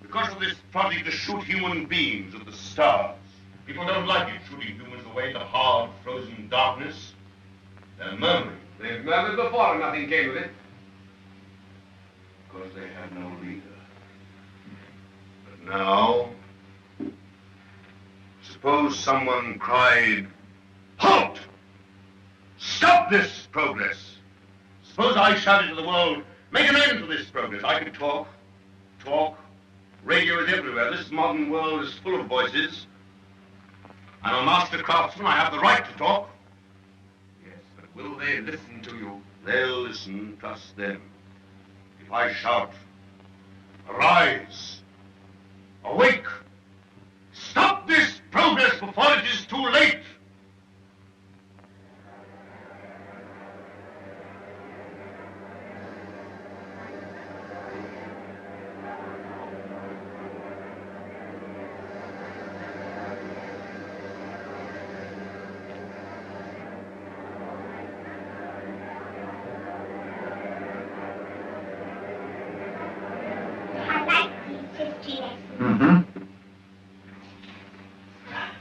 S8: Because of this project to shoot human beings at the stars. People don't like it, shooting humans away into hard, frozen darkness. They're murmuring.
S18: They've murmured before and nothing came of it.
S8: Because they had no leader. But now, suppose someone cried, "Halt! Stop this progress!" Suppose I shouted to the world, "Make an end to this progress." I could talk. Radio is everywhere. This modern world is full of voices. I'm a master craftsman. I have the right to talk.
S18: Yes, but will they listen to you?
S8: They'll listen, trust them. If I shout, "Arise! Awake! Stop this progress before it is too late!"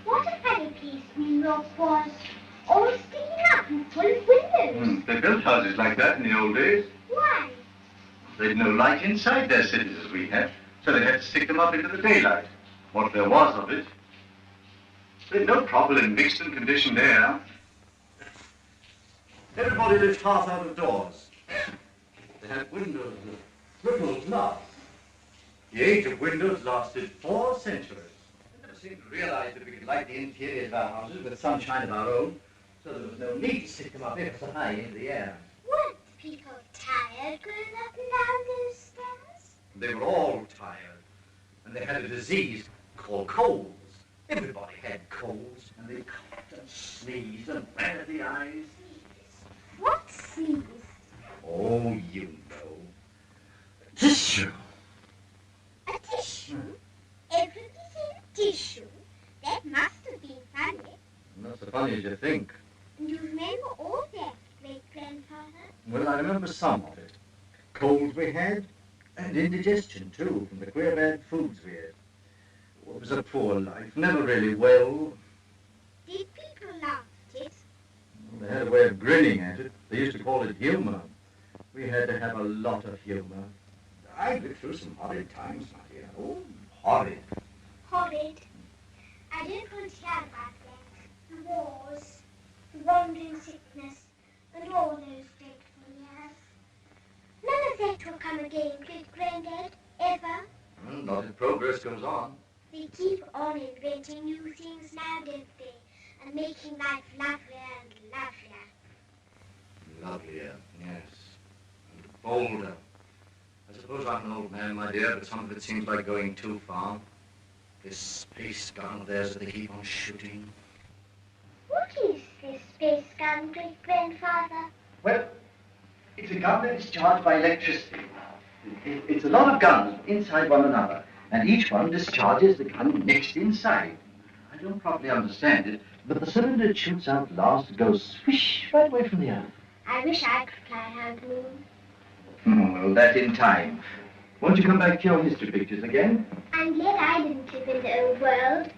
S14: What a funny place New York was. All sticking up and full of windows.
S9: They built houses like that in the old days.
S14: Why?
S9: They'd no light inside their cities as we had, so they had to stick them up into the daylight, what there was of it. They'd no trouble in mixed and conditioned air. Everybody lived half out of doors. They had windows that rippled glass. The age of windows lasted 4 centuries. I never seemed to realize that we could light the interiors of our houses with sunshine of our own, so there was no need to stick them up ever so high into the air.
S14: Weren't people tired going up and down those stairs?
S9: They were all tired, and they had a disease called colds. Everybody had colds, and they coughed and sneezed and ran at the eyes.
S14: What sneeze?
S9: Oh, you know. Tissue.
S14: A tissue? Everybody said tissue. That must have been funny.
S9: Not so funny as you think.
S14: And you remember all that, great-grandfather?
S9: Well, I remember some of it. Colds we had, and indigestion, too, from the queer bad foods we ate. It was a poor life, never really well.
S14: Did people laugh at it?
S9: They had a way of grinning at it. They used to call it humor. We had to have a lot of humor. I lived through some horrid times, my dear. Oh, horrid.
S14: Horrid. I don't want to hear about that. The wars, the wandering sickness, and all those dreadful years. None of that will come again, great-granddad, ever.
S9: Well, not if progress goes on.
S14: They keep on inventing new things now, don't they? And making life lovelier and lovelier.
S9: Lovelier, yes. And bolder. I suppose I'm an old man, my dear, but some of it seems like going too far. This space gun of theirs that they keep on shooting.
S14: What is this space gun, great-grandfather?
S10: Well, it's a gun that is charged by electricity. It's a lot of guns inside one another, and each one discharges the gun next inside. I don't properly understand it, but the cylinder it shoots out last goes swish right away from the earth.
S14: I wish I could fly around the moon.
S10: Well, that in time. Won't you come back to your history pictures again?
S14: I'm glad I didn't live in the old world.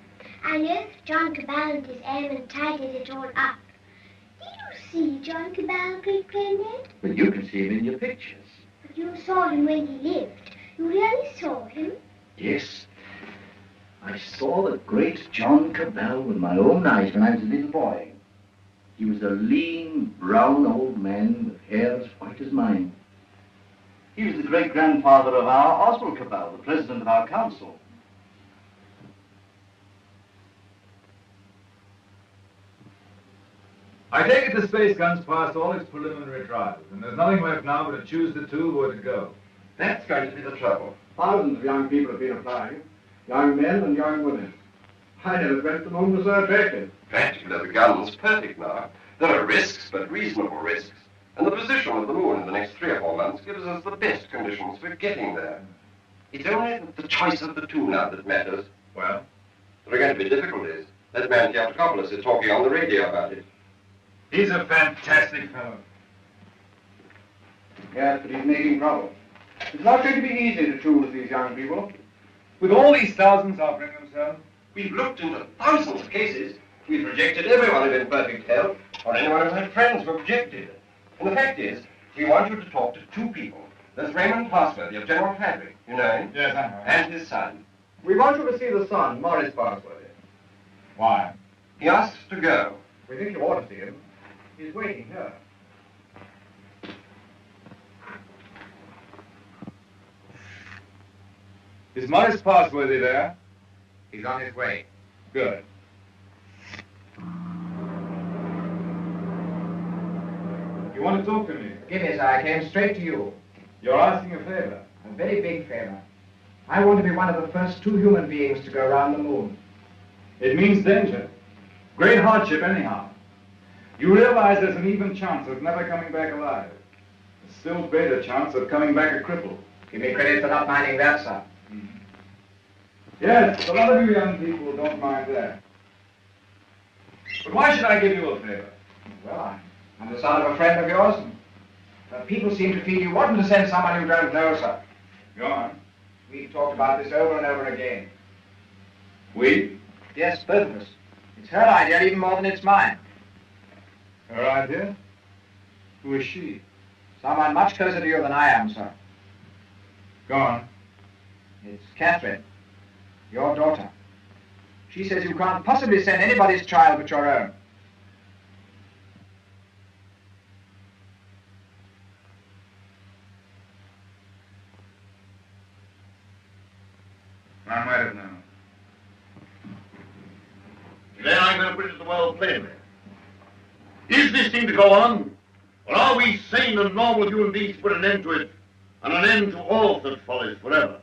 S14: I know if John Cabal and his Ann Todd did it all up. Did you see John Cabal, great-granddad?
S10: Well, you can see him in your pictures.
S14: But you saw him when he lived. You really saw him?
S10: Yes. I saw the great John Cabal with my own eyes when I was a little boy. He was a lean, brown old man with hair as white as mine. He was the great-grandfather of our Oswald Cabal, the president of our council.
S18: I take it the space gun's passed all its preliminary trials, and there's nothing left now but to choose the two who are to go.
S16: That's going to be the trouble.
S10: Thousands of young people have been applying. Young men and young women. I never dreamt the moon was so attractive.
S16: Practically, the gun's perfect now. There are risks, but reasonable risks. And the position of the moon in the next 3 or 4 months gives us the best conditions for getting there. It's only the choice of the two now that matters.
S18: Well?
S16: There are going to be difficulties. That man Theotokopoulos is talking on the radio about it.
S18: He's a fantastic fellow.
S10: Yes, but he's making trouble. It's not going to be easy to choose these young people.
S18: With all these thousands offering themselves,
S16: we've looked into thousands of cases. We've rejected everyone who's in perfect health, or anyone who had friends who objected. And the fact is, we want you to talk to 2 people. There's Raymond Massey of General Hardwicke, you know him?
S18: Yes, I know.
S16: And his son.
S10: We want you to see the son, Maurice Braddell.
S18: Why?
S16: He asks to go.
S10: We think you ought to see him. He's waiting here.
S18: Is Maurice Passworthy there?
S15: He's on his way.
S18: Good. You want to talk to me?
S15: Give me, sir. I came straight to you.
S18: You're asking a favor.
S15: A very big favor. I want to be one of the first 2 human beings to go around the moon.
S18: It means danger. Great hardship, anyhow. You realize there's an even chance of never coming back alive. A still greater chance of coming back a cripple.
S15: Give me credit for not minding that, sir.
S18: Yes, a lot of you young people don't mind that. But why should I give you a favor?
S15: Well, I'm the son of a friend of yours. And people seem to feel you oughtn't to send someone you don't know, sir.
S18: Go on.
S15: We've talked about this over and over again.
S18: We?
S15: Yes, both of us. It's her idea even more than it's mine.
S18: Her idea? Who is she?
S15: Someone much closer to you than I am, sir.
S18: Go on.
S15: It's Catherine, your daughter. She says you can't possibly send anybody's child but your own.
S18: I might have known.
S8: Today I'm going to put it to the world plainly. Is this thing to go on? Or are we sane and normal human beings to put an end to it, and an end to all such follies forever?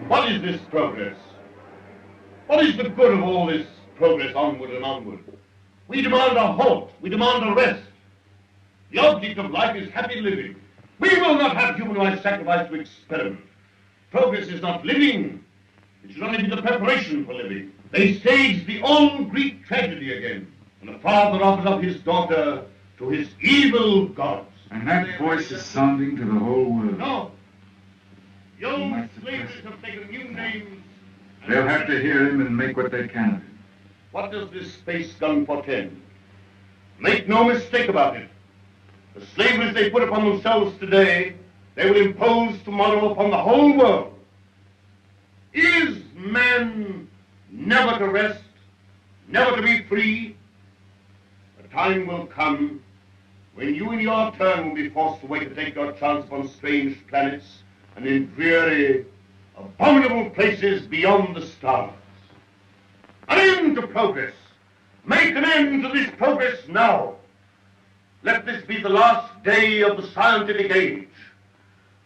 S8: What is this progress? What is the good of all this progress onward and onward? We demand a halt. We demand a rest. The object of life is happy living. We will not have human life sacrificed to experiment. Progress is not living. It should only be the preparation for living. They stage the old Greek tragedy again, and a father offers up his daughter to his evil gods.
S18: And that voice is sounding to the whole world.
S8: No. The old slavers have taken new names.
S18: They'll have to hear him and make what they can of him.
S8: What does this space gun portend? Make no mistake about it. The slaveries they put upon themselves today, they will impose tomorrow upon the whole world. Is man never to rest, never to be free? A time will come when you in your turn will be forced away to take your chance upon strange planets and in dreary, abominable places beyond the stars. An end to progress. Make an end to this progress now. Let this be the last day of the scientific age.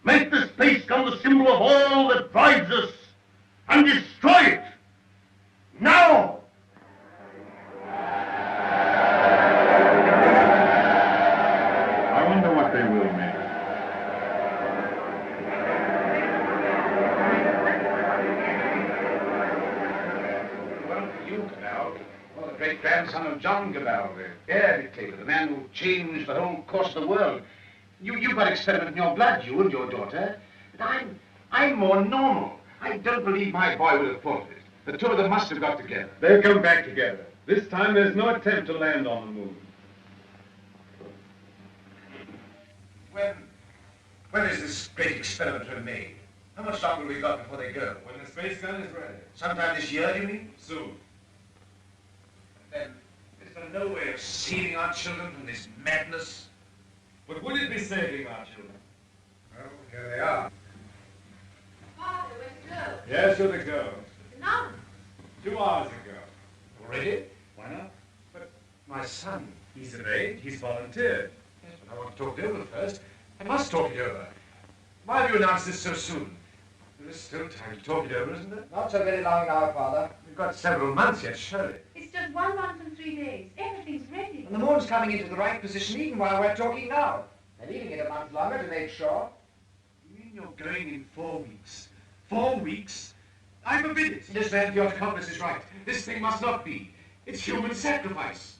S8: Make the space gun the symbol of all that drives us, and destroy it. Now!
S18: I wonder what they will make.
S4: Great-grandson of John Cabell, the air dictator, the man who changed the whole course of the world. You've got experiment in your blood, you and your daughter. But I'm more normal. I don't believe my boy would have thought of it. The two of them must have got together.
S2: They'll come back together. This time there's no attempt to land on the moon.
S4: When is this great experiment to be made? How much longer have we got before they go?
S2: When the space gun is ready.
S4: Sometime this year, do you mean?
S2: Soon.
S4: Then, is there no way of saving our children from this madness?
S2: But would it be saving our children?
S4: Well, here they are.
S5: Father, where's it go?
S2: Yes, you're the go.
S5: None.
S2: 2 hours ago.
S4: Already?
S2: Why not?
S4: But my son, he's of age. He's volunteered. Yes, but I want to talk it over first. I must talk it over. Why have you announced this so soon? There's still time to talk it over, isn't there?
S19: Not so very long now, Father.
S4: We've got several months yet, surely.
S5: It's just 1 month and 3 days. Everything's ready.
S19: And the moon's coming into the right position even while we're talking now. They're leaving it a month longer to make sure.
S4: You mean you're going in 4 weeks? 4 weeks? I forbid it. This man, your accomplice is right. This thing must not be. It's human sacrifice.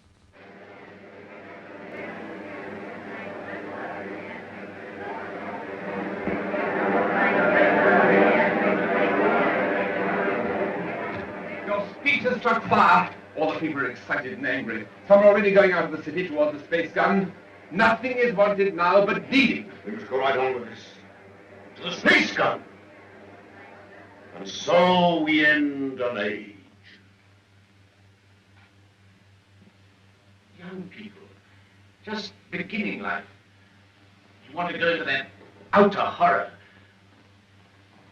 S18: Speech has struck fire. All the people are excited and angry. Some are already going out of the city towards the space gun. Nothing is wanted now but deeding.
S8: We must go right on with this. To the space gun. And so we end an age.
S3: Young people, just beginning life. You want to go to that outer horror.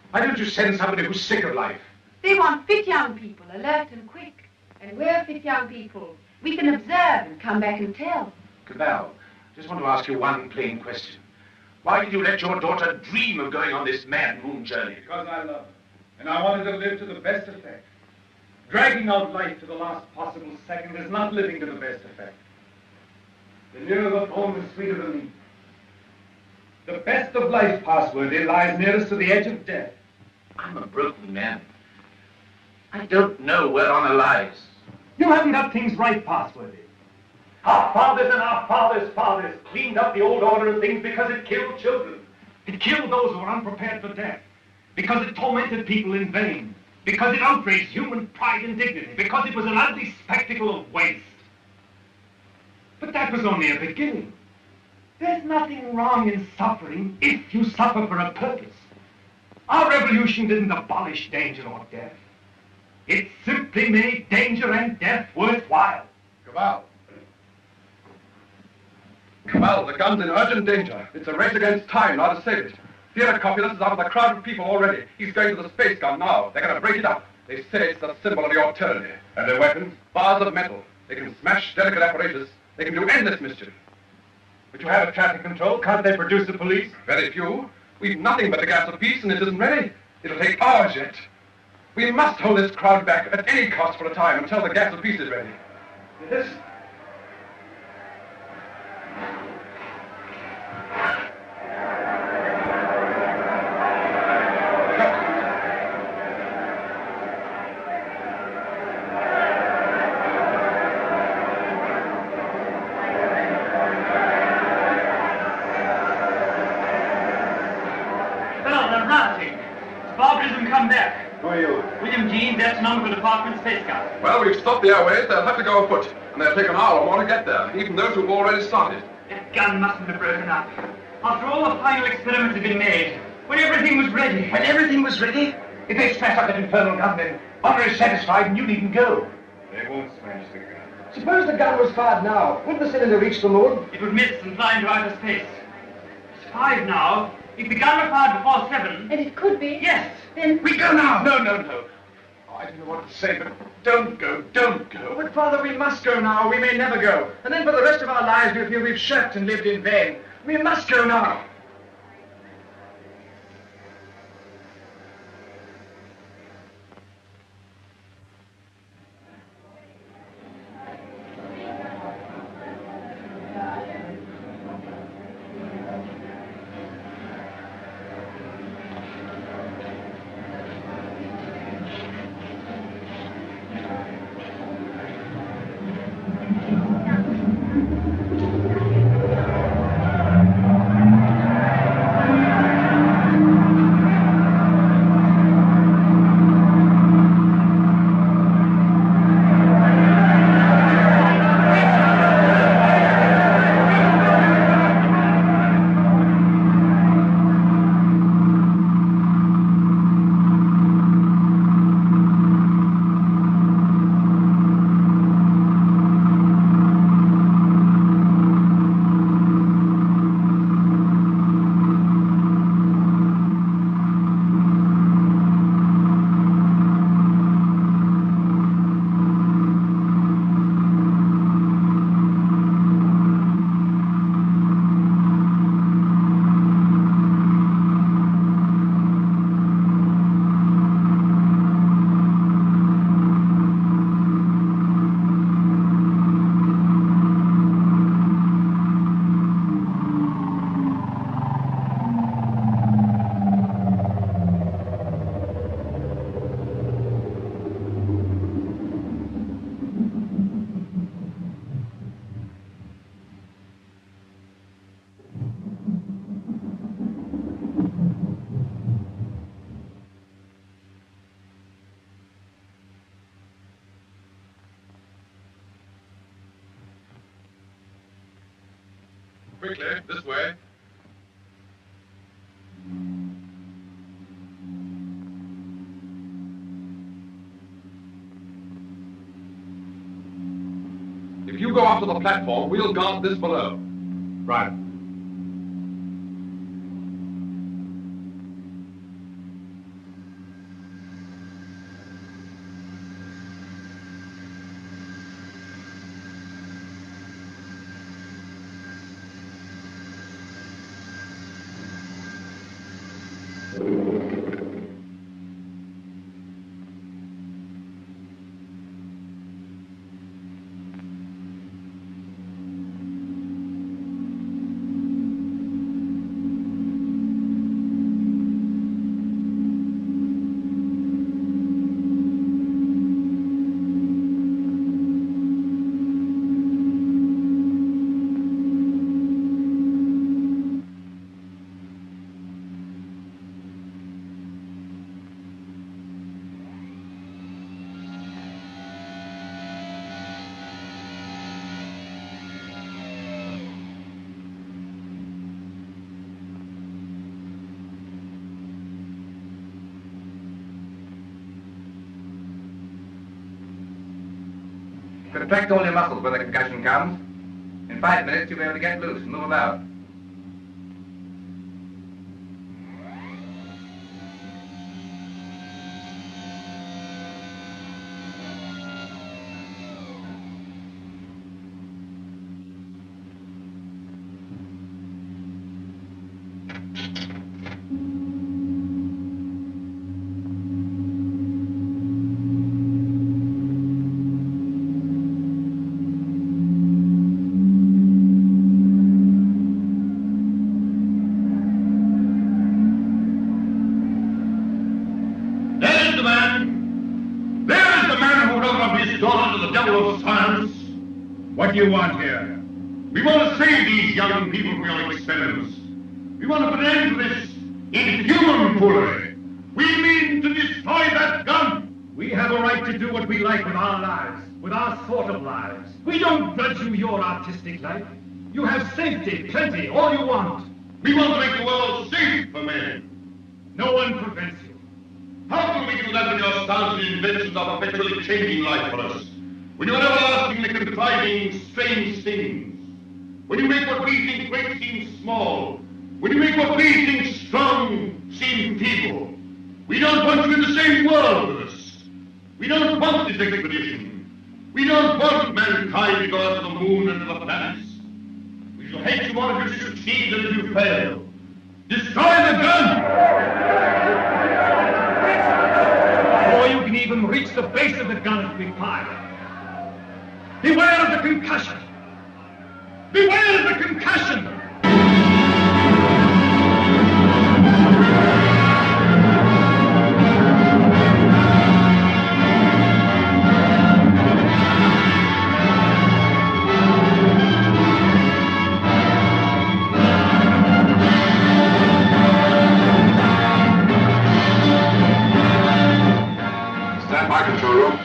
S4: Why don't you send somebody who's sick of life?
S5: They want fit young people, alert and quick. And we're fit young people. We can observe and come back and tell.
S3: Cabal, just want to ask you one plain question. Why did you let your daughter dream of going on this mad moon journey?
S18: Because I love her. And I wanted to live to the best effect. Dragging out life to the last possible second is not living to the best effect. The nearer the foam, the sweeter the meat. The best of life, Passworthy, lies nearest to the edge of death.
S3: I'm a broken man. I don't know where honor lies.
S18: You haven't got things right, Passworthy.
S13: Our fathers and our fathers' fathers cleaned up the old order of things because it killed children.
S18: It killed those who were unprepared for death. Because it tormented people in vain. Because it outraged human pride and dignity. Because it was an ugly spectacle of waste. But that was only a beginning. There's nothing wrong in suffering if you suffer for a purpose. Our revolution didn't abolish danger or death. It simply made danger and death worthwhile.
S2: Cabal. Cabal, the gun's in urgent danger. It's a race against time now to save it. Theodore Copulus is out of the crowd of people already. He's going to the space gun now. They're going to break it up. They say it's the symbol of your tyranny. And their weapons? Bars of metal. They can smash delicate apparatus. They can do endless mischief. But you have a traffic control. Can't they produce the police? Very few. We've nothing but the gas of peace, and it isn't ready. It'll take hours yet. We must hold this crowd back at any cost for a time until the gas of peace is ready.
S18: Yes?
S6: Come back.
S2: Who are you?
S6: William Jean, that's number for the Department Space Guard.
S2: Well, we've stopped the airways. They'll have to go afoot. And they'll take an hour or more to get there, even those who've already started.
S6: That gun mustn't have broken up. After all the final experiments had been made, when everything was ready.
S19: When everything was ready? If they smash up that infernal gun, then honor is satisfied and you needn't go.
S2: They won't smash the gun.
S19: Suppose the gun was fired now. Wouldn't the cylinder reach the moon?
S6: It would miss and fly into outer space. It's 5 now. If the gun were fired before 7...
S12: And it could be.
S6: Yes.
S12: Then...
S19: We go now.
S2: No. Oh, I don't know what to say, but don't go.
S19: But, Father, we must go now. We may never go. And then for the rest of our lives we'll feel we've shirked and lived in vain. We must go now.
S2: Quickly, this way. If you go up to the platform, we'll guard this below.
S18: Right.
S10: Contract all your muscles when the concussion comes. In 5 minutes, you'll be able to get loose and move about.
S8: What do you want here? We want to save these young people from your experiments. We want to put an end to this inhuman foolery. We mean to destroy that gun.
S20: We have a right to do what we like with our lives, with our sort of lives. We don't grudge you your artistic life. You have safety, plenty, all you want.
S8: We want to make the world safe for men.
S20: No one prevents you.
S8: How can we do that when your stars inventions are perpetually changing life for us? When you are everlastingly contriving strange things, when you make what we think great seem small, when you make what we think strong seem feeble, we don't want you in the same world with us. We don't want this expedition. We don't want mankind to go out to the moon and to the planets. We shall hate you more if you succeed than if you fail. Destroy the gun!
S20: Before you can even reach the base of the gun, it'll be fired. Beware of the concussion! Beware of the concussion!
S2: Stand by, control room.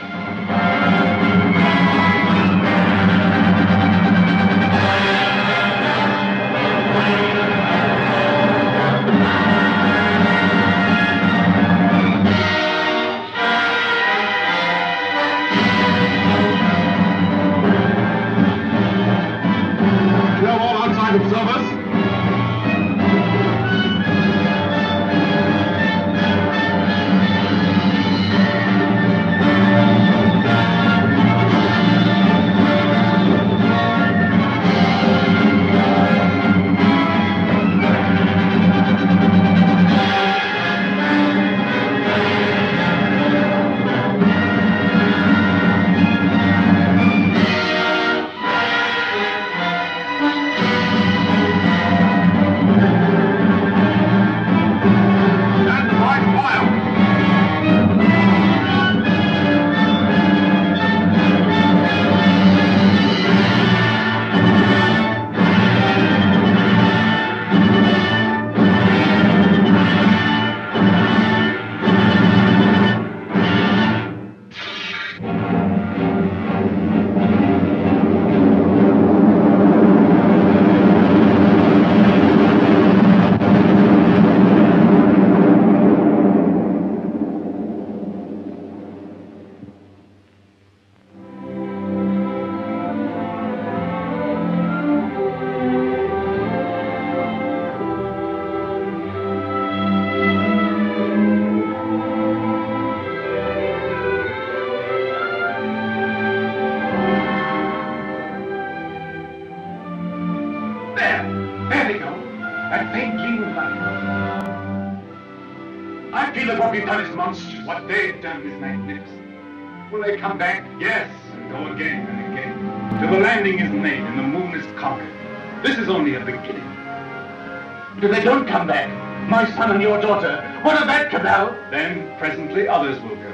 S20: There they go. That faint gleam of light. I feel that what we've done is monstrous. What they've done is magnificent. Will they come back? Yes, and go again and again. Till the landing is made and the moon is conquered. This is only a beginning.
S4: But if they don't come back, my son and your daughter, what of that, Cabell?
S20: Then presently others will go.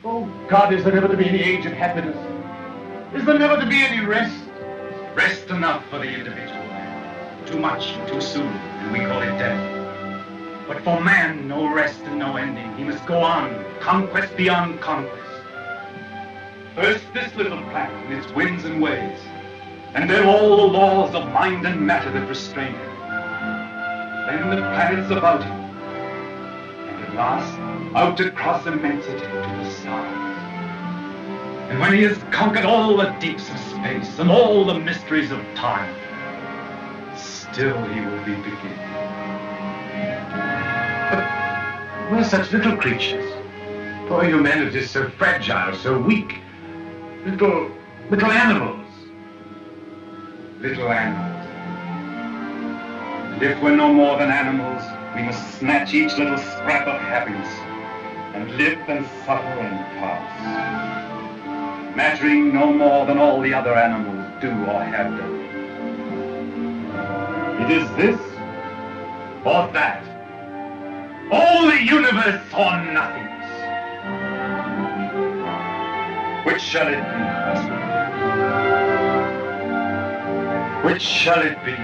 S4: Oh, God, is there ever to be any age of happiness? Is there never to be any rest?
S20: Rest enough for the individual. Too much and too soon, and we call it death. But for man, no rest and no ending. He must go on, conquest beyond conquest. First this little planet and its winds and waves, and then all the laws of mind and matter that restrain him. Then the planets about him, and at last, out across immensity to the stars. And when he has conquered all the deeps of space and all the mysteries of time, still he will be beginning.
S3: But we're such little creatures. Poor humanity is so fragile, so weak. Little animals.
S20: Little animals. And if we're no more than animals, we must snatch each little scrap of happiness and live and suffer and pass, mattering no more than all the other animals do or have done. It is this or that. All the universe or nothingness. Which shall it be, husband? Which shall it be?